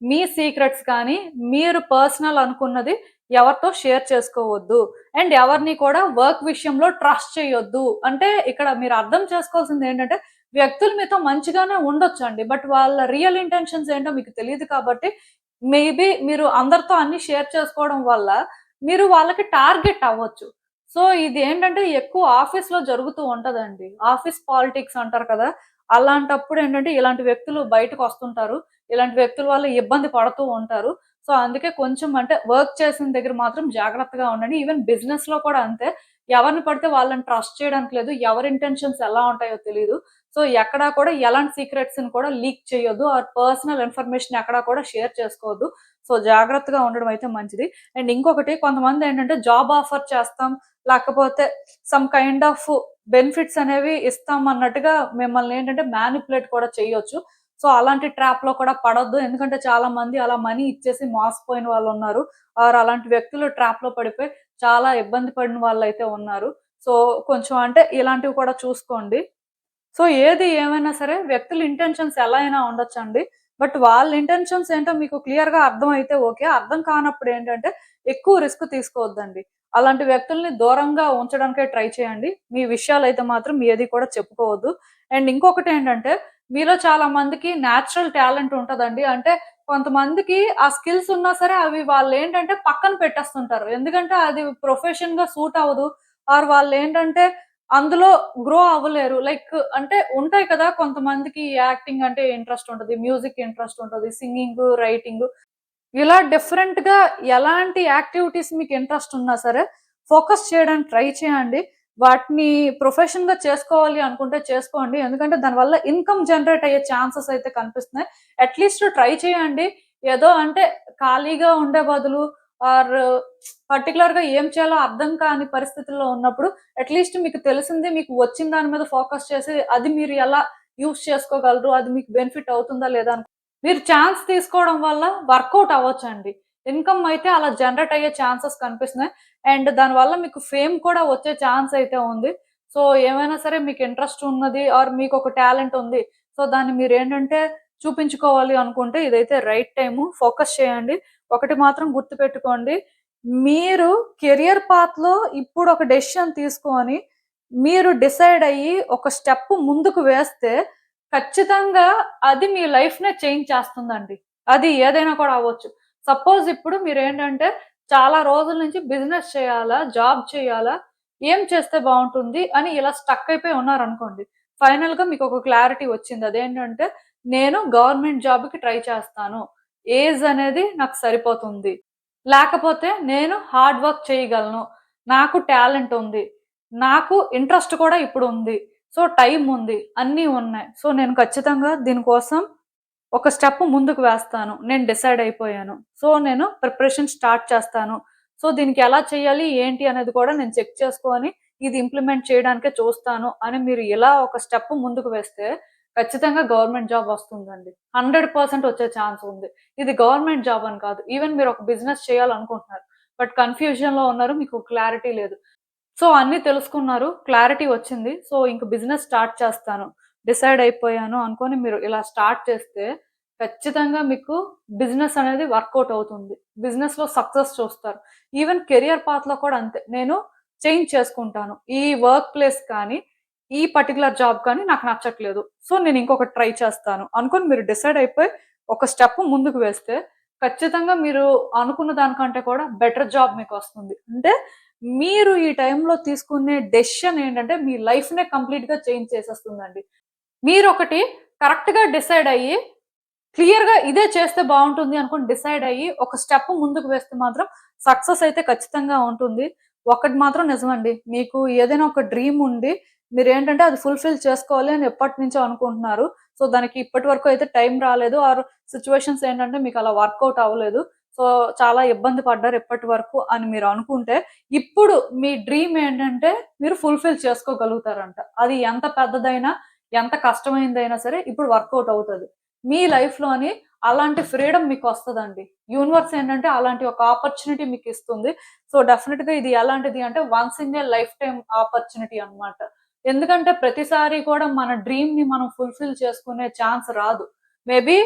మీ సీక్రెట్స్ కానీ, మీరు పర్సనల్ అనుకున్నది ఎవరితో షేర్ చేసుకోవద్దు. అండ్ ఎవరిని కూడా వర్క్ విషయంలో ట్రస్ట్ చేయొద్దు. అంటే ఇక్కడ మీరు అర్థం చేసుకోవాల్సిందేంటంటే, వ్యక్తులు మీతో మంచిగానే ఉండొచ్చండి. బట్ వాళ్ళ రియల్ ఇంటెన్షన్స్ ఏంటో మీకు తెలీదు కాబట్టి, మేబీ మీరు అందరితో అన్నీ షేర్ చేసుకోవడం వల్ల, మీరు వాళ్ళకి టార్గెట్ అవ్వచ్చు. సో, ఇదేంటంటే ఎక్కువ ఆఫీస్‌లో జరుగుతూ ఉంటదండి. ఆఫీస్ పాలిటిక్స్ అంటారు కదా! అలాంటప్పుడేంటంటే ఇలాంటి వ్యక్తులు బయటకొస్తుంటారు. ఇలాంటి వ్యక్తుల వల్ల ఇబ్బంది పడుతూ ఉంటారు. సో, అందుకే కొంచెం అంటే వర్క్ చేసిన దగ్గర మాత్రం జాగ్రత్తగా ఉండండి. ఈవెన్ బిజినెస్‌లో కూడా అంతే. ఎవరిని పడితే వాళ్ళని ట్రస్ట్ చేయడానికి లేదు. ఎవరి ఇంటెన్షన్స్ ఎలా ఉంటాయో తెలీదు. సో, ఎక్కడా కూడా ఎలాంటి సీక్రెట్స్‌ని కూడా లీక్ చేయొద్దు. ఆర్ పర్సనల్ ఇన్ఫర్మేషన్ ఎక్కడా కూడా షేర్ చేసుకోవద్దు. సో, జాగ్రత్తగా ఉండడం అయితే మంచిది. అండ్ ఇంకొకటి కొంతమందేంటంటే జాబ్ ఆఫర్ చేస్తాం. లేకపోతే సమ్ కైండ్ ఆఫ్ బెనిఫిట్స్ అనేవి ఇస్తాం అన్నట్టుగా మిమ్మల్నేంటంటే మ్యానిప్యులేట్ కూడా చేయొచ్చు. సో, అలాంటి ట్రాప్‌లో కూడా పడొద్దు. ఎందుకంటే చాలా మంది అలా మనీ ఇచ్చేసి మోసపోయిన వాళ్ళున్నారు. ఆర్ అలాంటి వ్యక్తులు ట్రాప్‌లో పడిపోయి చాలా ఇబ్బంది పడిన వాళ్ళైతే ఉన్నారు. సో, కొంచెం అంటే ఇలాంటివి కూడా చూసుకోండి. సో, ఏది ఏమైనా సరే వ్యక్తుల ఇంటెన్షన్స్ ఎలా అయినా ఉండొచ్చండి. బట్ వాళ్ళ ఇంటెన్షన్స్ ఏంటో మీకు క్లియర్‌గా అర్థమైతే ఓకే. అర్థం కానప్పుడేంటంటే ఎక్కువ రిస్క్ తీసుకోవద్దండి. అలాంటి వ్యక్తుల్ని దూరంగా ఉంచడానికే ట్రై చేయండి. మీ విషయాలైతే మాత్రం ఏది కూడా చెప్పుకోవద్దు. అండ్ ఇంకొకటేంటంటే మీలో చాలా మందికి నేచురల్ టాలెంట్ ఉంటదండి. అంటే కొంతమందికి ఆ స్కిల్స్ ఉన్నా సరే అవి వాళ్ళేంటంటే పక్కన పెట్టేస్తుంటారు. ఎందుకంటే అది ప్రొఫెషన్‌గా సూట్ అవ్వదు. ఆర్ వాళ్ళేంటంటే అందులో గ్రో అవ్వలేరు. లైక్ అంటే ఉంటాయి కదా! కొంతమందికి యాక్టింగ్ అంటే ఇంట్రెస్ట్ ఉంటది. మ్యూజిక్ ఇంట్రెస్ట్ ఉంటది. సింగింగు, రైటింగు ఇలా డిఫరెంట్‌గా ఎలాంటి యాక్టివిటీస్ మీకు ఇంట్రెస్ట్ ఉన్నా సరే, ఫోకస్ చేయడానికి ట్రై చేయండి. వాటిని ప్రొఫెషన్‌గా చేసుకోవాలి అనుకుంటే చేసుకోండి. ఎందుకంటే దానివల్ల ఇన్‌కమ్ జనరేట్ అయ్యే ఛాన్సెస్ అయితే కనిపిస్తున్నాయి. అట్‌లీస్ట్ ట్రై చేయండి. ఏదో అంటే ఖాళీగా ఉండే బదులు ఆర్ పర్టిక్యులర్‌గా ఏం చేయాలో అర్థం కాని పరిస్థితుల్లో ఉన్నప్పుడు అట్‌లీస్ట్ మీకు తెలిసింది మీకు వచ్చిన దాని మీద ఫోకస్ చేసి అది మీరు ఎలా యూజ్ చేసుకోగలరు? అది మీకు బెనిఫిట్ అవుతుందా లేదా అని మీరు ఛాన్స్ తీసుకోవడం వల్ల వర్కౌట్ అవ్వొచ్చండి. ఇన్‌కమ్ అయితే అలా జనరేట్ అయ్యే ఛాన్సెస్ కనిపిస్తున్నాయి. అండ్ దానివల్ల మీకు ఫేమ్ కూడా వచ్చే ఛాన్స్ అయితే ఉంది. సో, ఏమైనా సరే మీకు ఇంట్రెస్ట్ ఉన్నది ఆర్ మీకొక టాలెంట్ ఉంది. సో, దాన్ని మీరేంటంటే చూపించుకోవాలి అనుకుంటే ఇదైతే రైట్ టైము. ఫోకస్ చేయండి. ఒకటి మాత్రం గుర్తుపెట్టుకోండి. మీరు కెరియర్ పాత్‌లో ఇప్పుడు ఒక డెసిషన్ తీసుకొని, మీరు డిసైడ్ అయ్యి ఒక స్టెప్ ముందుకు వేస్తే ఖచ్చితంగా అది మీ లైఫ్‌నే చేంజ్ చేస్తుందండి. అది ఏదైనా కూడా అవ్వచ్చు. సపోజ్ ఇప్పుడు మీరేంటంటే చాలా రోజుల నుంచి బిజినెస్ చేయాలా? జాబ్ చేయాలా? ఏం చేస్తే బావుంటుంది? అని ఇలా స్టక్ అయిపోయి ఉన్నారనుకోండి. ఫైనల్‌గా మీకొక క్లారిటీ వచ్చింది. అదేంటంటే నేను గవర్నమెంట్ జాబ్‌కి ట్రై చేస్తాను. ఏజ్ అనేది నాకు సరిపోతుంది. లేకపోతే నేను హార్డ్ వర్క్ చేయగలను. నాకు టాలెంట్ ఉంది. నాకు ఇంట్రెస్ట్ కూడా ఇప్పుడుంది. సో, టైముంది. అన్నీ ఉన్నాయి. సో, నేను ఖచ్చితంగా దీనికోసం ఒక స్టెప్ ముందుకు వేస్తాను. నేను డిసైడ్ అయిపోయాను. సో, నేను ప్రిపరేషన్ స్టార్ట్ చేస్తాను. సో, దీనికి ఎలా చేయాలి? ఏంటి? అనేది కూడా నేను చెక్ చేసుకొని, ఇది ఇంప్లిమెంట్ చేయడానికే చూస్తాను అని మీరు ఇలా ఒక స్టెప్ ముందుకు వేస్తే, ఖచ్చితంగా గవర్నమెంట్ జాబ్ వస్తుందండి. 100% వచ్చే ఛాన్స్ ఉంది. ఇది గవర్నమెంట్ జాబ్ అని కాదు. ఈవెన్ మీరు ఒక బిజినెస్ చేయాలనుకుంటున్నారు. బట్ కన్‌ఫ్యూజన్‌లో ఉన్నారు. మీకు క్లారిటీ లేదు. సో, అన్నీ తెలుసుకున్నారు. క్లారిటీ వచ్చింది. సో, ఇంక బిజినెస్ స్టార్ట్ చేస్తాను. డిసైడ్ అయిపోయాను అనుకోని మీరు ఇలా స్టార్ట్ చేస్తే, ఖచ్చితంగా మీకు బిజినెస్ అనేది వర్కౌట్ అవుతుంది. బిజినెస్‌లో సక్సెస్ చూస్తారు. ఈవెన్ కెరియర్ పాత్‌లో కూడా అంతే. నేను చేంజ్ చేసుకుంటాను. ఈ వర్క్ ప్లేస్ కానీ, ఈ పర్టికులర్ జాబ్ కానీ నాకు నచ్చట్లేదు, సో నేను ఇంకొకటి ట్రై చేస్తాను అనుకొని మీరు డిసైడ్ అయిపోయి ఒక స్టెప్ ముందుకు వేస్తే ఖచ్చితంగా మీరు అనుకున్న దానికంటే కూడా బెటర్ జాబ్ మీకు వస్తుంది. అంటే మీరు ఈ టైంలో తీసుకునే డెసిషన్ ఏంటంటే మీ లైఫ్‌నే కంప్లీట్‌గా చేంజ్ చేసేస్తుందండి. మీరొకటి కరెక్ట్‌గా డిసైడ్ అయ్యి క్లియర్‌గా ఇదే చేస్తే బావుంటుంది అనుకుని డిసైడ్ అయ్యి ఒక స్టెప్ ముందుకు వేస్తే మాత్రం సక్సెస్ అయితే ఖచ్చితంగా ఉంటుంది. ఒకటి మాత్రం నిజమండి. మీకు ఏదైనా ఒక డ్రీమ్ ఉండి మీరేంటంటే అది ఫుల్‌ఫిల్ చేసుకోవాలి అని ఎప్పటినుంచో అనుకుంటున్నారు. సో, దానికి ఇప్పటి వరకు అయితే టైం రాలేదు. ఆర్ సిట్యుయేషన్స్ ఏంటంటే మీకు అలా వర్కౌట్ అవ్వలేదు. సో, చాలా ఇబ్బంది పడ్డారు ఇప్పటి వరకు అని మీరు అనుకుంటే, ఇప్పుడు మీ డ్రీమ్ ఏంటంటే మీరు ఫుల్‌ఫిల్ చేసుకోగలుగుతారంట. అది ఎంత పెద్దదైనా, ఎంత కష్టమైనదైనా సరే ఇప్పుడు వర్కౌట్ అవుతది. మీ లైఫ్‌లోని అలాంటి ఫ్రీడమ్ మీకొస్తదండి. యూనివర్స్ ఏంటంటే అలాంటి ఒక ఆపర్చునిటీ మీకిస్తుంది. సో, డెఫినిట్‌గా ఇది ఎలాంటిది అంటే once in a life time opportunity అన్నమాట. ఎందుకంటే ప్రతిసారి కూడా మన డ్రీమ్‌ని మనం ఫుల్‌ఫిల్ చేసుకునే ఛాన్స్ రాదు. మేబీ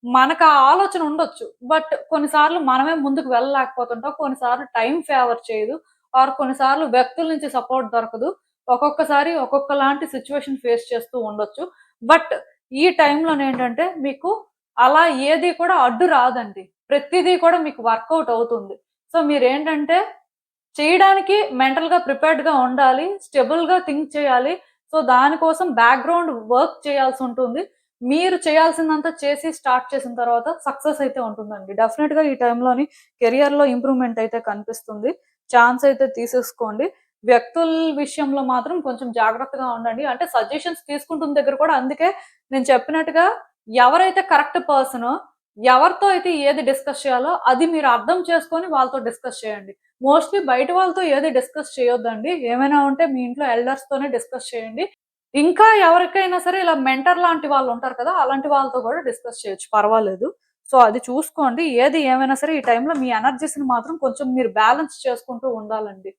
మనకు ఆ ఆలోచన ఉండొచ్చు. బట్ కొన్నిసార్లు మనమే ముందుకు వెళ్ళలేకపోతుంటాం. కొన్నిసార్లు టైం ఫేవర్ చేయదు. ఆర్ కొన్నిసార్లు వ్యక్తుల నుంచి సపోర్ట్ దొరకదు. ఒక్కొక్కసారి ఒక్కొక్కలాంటి సిట్యుయేషన్ ఫేస్ చేస్తూ ఉండొచ్చు. బట్ ఈ టైంలోనేంటంటే మీకు అలా ఏది కూడా అడ్డు రాదండి. ప్రతిదీ కూడా మీకు వర్కౌట్ అవుతుంది. సో, మీరేంటంటే చేయడానికి మెంటల్‌గా ప్రిపేర్డ్‌గా ఉండాలి. స్టెబుల్‌గా థింక్ చేయాలి. సో, దానికోసం బ్యాక్‌గ్రౌండ్ వర్క్ చేయాల్సుంటుంది. మీరు చేయాల్సిందంతా చేసి స్టార్ట్ చేసిన తర్వాత సక్సెస్ అయితే ఉంటుందండి. డెఫినిట్‌గా ఈ టైంలోని కెరియర్‌లో ఇంప్రూవ్‌మెంట్ అయితే కనిపిస్తుంది. ఛాన్స్ అయితే తీసేసుకోండి. వ్యక్తుల విషయంలో మాత్రం కొంచెం జాగ్రత్తగా ఉండండి. అంటే సజెషన్స్ తీసుకుంటున్న దగ్గర కూడా అందుకే నేను చెప్పినట్టుగా ఎవరైతే కరెక్ట్ పర్సనో, ఎవరితో అయితే ఏది డిస్కస్ చేయాలో అది మీరు అర్థం చేసుకొని వాళ్ళతో డిస్కస్ చేయండి. మోస్ట్‌లీ బయట వాళ్ళతో ఏది డిస్కస్ చేయొద్దండి. ఏమైనా ఉంటే మీ ఇంట్లో ఎల్డర్స్‌తోనే డిస్కస్ చేయండి. ఇంకా ఎవరికైనా సరే ఇలా మెంటర్ లాంటి వాళ్ళుంటారు కదా! అలాంటి వాళ్ళతో కూడా డిస్కస్ చేయొచ్చు. పర్వాలేదు. సో, అది చూసుకోండి. ఏది ఏమైనా సరే ఈ టైంలో మీ ఎనర్జీస్‌ని మాత్రం కొంచెం మీరు బ్యాలెన్స్ చేసుకుంటూ ఉండాలండి.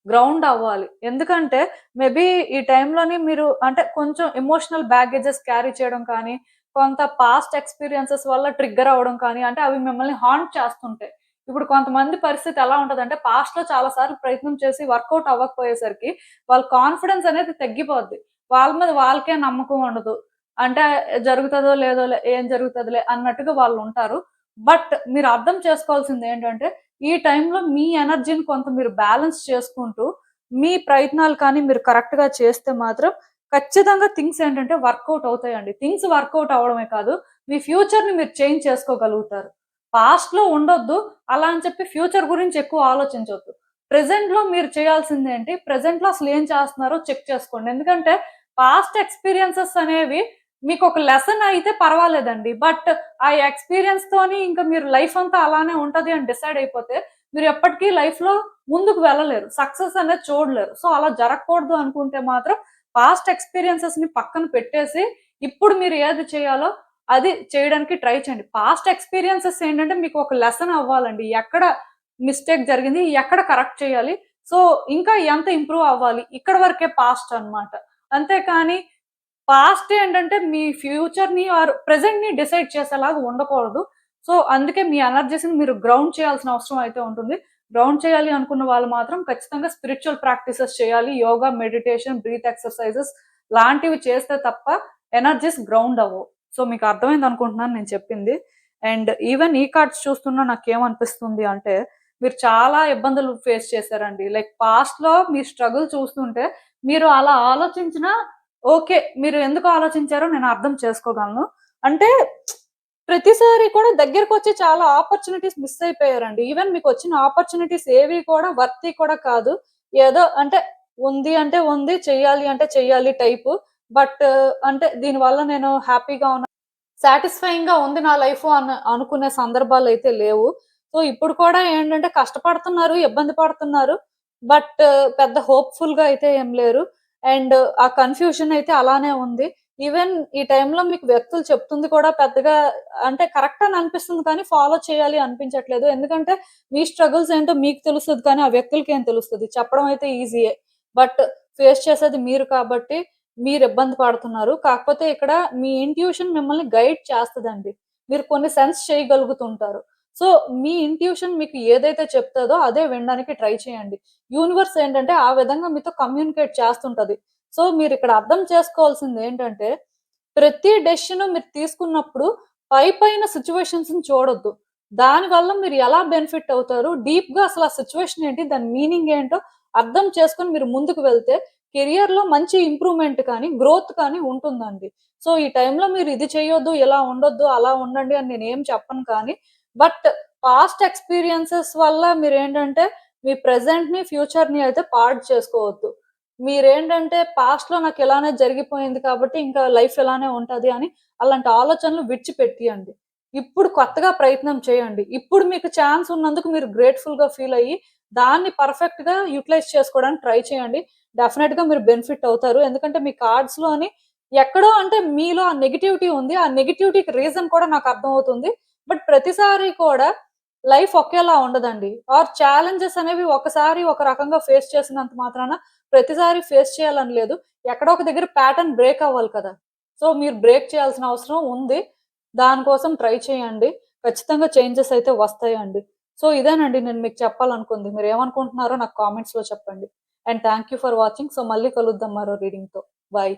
గ్రౌండ్ అవ్వాలి. ఎందుకంటే మేబీ ఈ టైంలోని మీరు అంటే కొంచెం ఎమోషనల్ బ్యాగేజెస్ క్యారీ చేయడం కానీ, కొంత పాస్ట్ ఎక్స్‌పీరియన్సెస్ వల్ల ట్రిగ్గర్ అవ్వడం కానీ, అంటే అవి మిమ్మల్ని హాంట్ చేస్తుంటాయి. ఇప్పుడు కొంతమంది పరిస్థితి ఎలా ఉంటదంటే పాస్ట్‌లో చాలా సార్లు ప్రయత్నం చేసి వర్కౌట్ అవ్వకపోయేసరికి వాళ్ళ కాన్ఫిడెన్స్ అనేది తగ్గిపోద్ది. వాళ్ళ మీద వాళ్ళకే నమ్మకం ఉండదు. అంటే జరుగుతదో లేదో ఏం జరుగుతదిలే అన్నట్టుగా వాళ్ళుంటారు. బట్ మీరు అర్థం చేసుకోవాల్సిందేంటంటే ఈ టైంలో మీ ఎనర్జీని కొంత మీరు బ్యాలెన్స్ చేసుకుంటూ, మీ ప్రయత్నాలు కానీ మీరు కరెక్ట్‌గా చేస్తే మాత్రం ఖచ్చితంగా థింగ్స్ ఏంటంటే వర్కౌట్ అవుతాయండి. థింగ్స్ వర్కౌట్ అవ్వడమే కాదు, మీ ఫ్యూచర్‌ని మీరు చేంజ్ చేసుకోగలుగుతారు. పాస్ట్‌లో ఉండొద్దు. అలా అని చెప్పి ఫ్యూచర్ గురించి ఎక్కువ ఆలోచించొద్దు. ప్రెజెంట్‌లో మీరు చేయాల్సిందేంటి? ప్రెజెంట్‌లో అసలు ఏం చేస్తున్నారో చెక్ చేసుకోండి. ఎందుకంటే పాస్ట్ ఎక్స్‌పీరియన్సెస్ అనేవి మీకొక లెసన్ అయితే పర్వాలేదండి. బట్ ఆ ఎక్స్‌పీరియన్స్‌తోని ఇంకా మీరు లైఫ్ అంతా అలానే ఉంటది అని డిసైడ్ అయిపోతే, మీరు ఎప్పటికీ లైఫ్‌లో ముందుకు వెళ్ళలేరు. సక్సెస్ అనేది చూడలేరు. సో, అలా జరగకూడదు అనుకుంటే మాత్రం పాస్ట్ ఎక్స్‌పీరియన్సెస్‌ని పక్కన పెట్టేసి, ఇప్పుడు మీరు ఏది చేయాలో అది చేయడానికి ట్రై చేయండి. పాస్ట్ ఎక్స్‌పీరియన్సెస్ ఏంటంటే మీకు ఒక లెసన్ అవ్వాలండి. ఎక్కడ మిస్టేక్ జరిగింది? ఎక్కడ కరెక్ట్ చేయాలి? సో, ఇంకా ఎంత ఇంప్రూవ్ అవ్వాలి? ఇక్కడి వరకే పాస్ట్ అన్నమాట. అంతేకాని పాస్ట్ ఏంటంటే మీ ఫ్యూచర్‌ని ఆర్ ప్రెజెంట్‌ని డిసైడ్ చేసేలాగా ఉండకూడదు. సో, అందుకే మీ ఎనర్జీస్‌ని మీరు గ్రౌండ్ చేయాల్సిన అవసరం అయితే ఉంటుంది. గ్రౌండ్ చేయాలి అనుకున్న వాళ్ళు మాత్రం ఖచ్చితంగా స్పిరిచ్యువల్ ప్రాక్టీసెస్ చేయాలి. యోగా, మెడిటేషన్, బ్రీత్ ఎక్సర్‌సైజెస్ లాంటివి చేస్తే తప్ప ఎనర్జీస్ గ్రౌండ్ అవ్వవు. సో, మీకు అర్థమైంది అనుకుంటున్నాను నేను చెప్పింది. అండ్ ఈవెన్ ఈ కార్డ్స్ చూస్తున్నా నాకేమనిపిస్తుంది అంటే, మీరు చాలా ఇబ్బందులు ఫేస్ చేశారండి. లైక్ పాస్ట్‌లో మీ స్ట్రగుల్ చూస్తుంటే మీరు అలా ఆలోచించినా ఓకే. మీరు ఎందుకు ఆలోచించారో నేను అర్థం చేసుకోగలను. అంటే ప్రతిసారి కూడా దగ్గరకొచ్చి చాలా ఆపర్చునిటీస్ మిస్ అయిపోయారండి. ఈవెన్ మీకొచ్చిన ఆపర్చునిటీస్ ఏవి కూడా వర్తీ కూడా కాదు. ఏదో అంటే ఉంది అంటే ఉంది, చెయ్యాలి అంటే చెయ్యాలి టైపు. బట్ అంటే దీనివల్ల నేను హ్యాపీగా ఉన్నా సాటిస్ఫైయింగ్‌గా ఉంది నా లైఫు అనుకునే సందర్భాలైతే లేవు. సో, ఇప్పుడు కూడా ఏంటంటే కష్టపడుతున్నారు, ఇబ్బంది పడుతున్నారు. బట్ పెద్ద హోప్‌ఫుల్‌గా అయితే ఏం లేరు. అండ్ ఆ కన్‌ఫ్యూజన్ అయితే అలానే ఉంది. ఈవెన్ ఈ టైంలో మీకు వ్యక్తులు చెప్తుంది కూడా పెద్దగా అంటే కరెక్ట్ అని అనిపిస్తుంది కానీ ఫాలో చేయాలి అనిపించట్లేదు. ఎందుకంటే మీ స్ట్రగుల్స్ ఏంటో మీకు తెలుస్తది కానీ ఆ వ్యక్తులకేం తెలుస్తది. చెప్పడం అయితే ఈజీయే. బట్ ఫేస్ చేసేది మీరు కాబట్టి మీరు ఇబ్బంది పడుతున్నారు. కాకపోతే ఇక్కడ మీ ఇంట్యూషన్ మిమ్మల్ని గైడ్ చేస్తదండి. మీరు కొన్ని సెన్స్ చేయగలుగుతుంటారు. సో, మీ ఇంట్యూషన్ మీకు ఏదైతే చెప్తదో అదే వినడానికి ట్రై చేయండి. యూనివర్స్ ఏంటంటే ఆ విధంగా మీతో కమ్యూనికేట్ చేస్తుంటది. సో మీరు ఇక్కడ అర్థం చేసుకోవాల్సింది ఏంటంటే, ప్రతి డెసిషన్ మీరు తీసుకున్నప్పుడు పైపైన సిట్యుయేషన్స్‌ని చూడొద్దు. దానివల్ల మీరు ఎలా బెనిఫిట్ అవుతారు, డీప్‌గా అసలు ఆ సిట్యుయేషన్ ఏంటి, దాని మీనింగ్ ఏంటో అర్థం చేసుకొని మీరు ముందుకు వెళ్తే కెరియర్‌లో మంచి ఇంప్రూవ్‌మెంట్ కానీ, గ్రోత్ కానీ ఉంటుందండి. సో ఈ టైంలో మీరు ఇది చేయొద్దు, ఇలా ఉండొద్దు, అలా ఉండండి అని నేనేం చెప్పను కానీ, బట్ పాస్ట్ ఎక్స్‌పీరియన్సెస్ వల్ల మీరేంటంటే మీ ప్రెజెంట్‌ని, ఫ్యూచర్‌ని అయితే పాడు చేసుకోవద్దు. మీరేంటంటే పాస్ట్‌లో నాకు ఇలానే జరిగిపోయింది కాబట్టి ఇంకా లైఫ్ ఇలానే ఉంటది అని అలాంటి ఆలోచనలు విడిచిపెట్టియండి. ఇప్పుడు కొత్తగా ప్రయత్నం చేయండి. ఇప్పుడు మీకు ఛాన్స్ ఉన్నందుకు మీరు గ్రేట్‌ఫుల్‌గా ఫీల్ అయ్యి దాన్ని పర్ఫెక్ట్‌గా యుటిలైజ్ చేసుకోవడానికి ట్రై చేయండి. డెఫినెట్‌గా మీరు బెనిఫిట్ అవుతారు. ఎందుకంటే మీ కార్డ్స్‌లోని ఎక్కడో అంటే మీలో ఆ నెగటివిటీ ఉంది. ఆ నెగటివిటీకి రీజన్ కూడా నాకు అర్థమవుతుంది. బట్ ప్రతిసారి కూడా లైఫ్ ఒకేలా ఉండదండి. ఛాలెంజెస్ అనేవి ఒకసారి ఒక రకంగా ఫేస్ చేసినంత మాత్రాన ప్రతిసారి ఫేస్ చేయాలని లేదు. ఎక్కడో ఒక దగ్గర ప్యాటర్న్ బ్రేక్ అవ్వాలి కదా! సో, మీరు బ్రేక్ చేయాల్సిన అవసరం ఉంది. దానికోసం ట్రై చేయండి. ఖచ్చితంగా చేంజెస్ అయితే వస్తాయండి. సో, ఇదేనండి నేను మీకు చెప్పాలనుకుంది. మీరేమనుకుంటున్నారో నాకు కామెంట్స్‌లో చెప్పండి. And thank you for watching. So, మళ్ళీ కలుద్దాం మరో రీడింగ్‌తో. బై.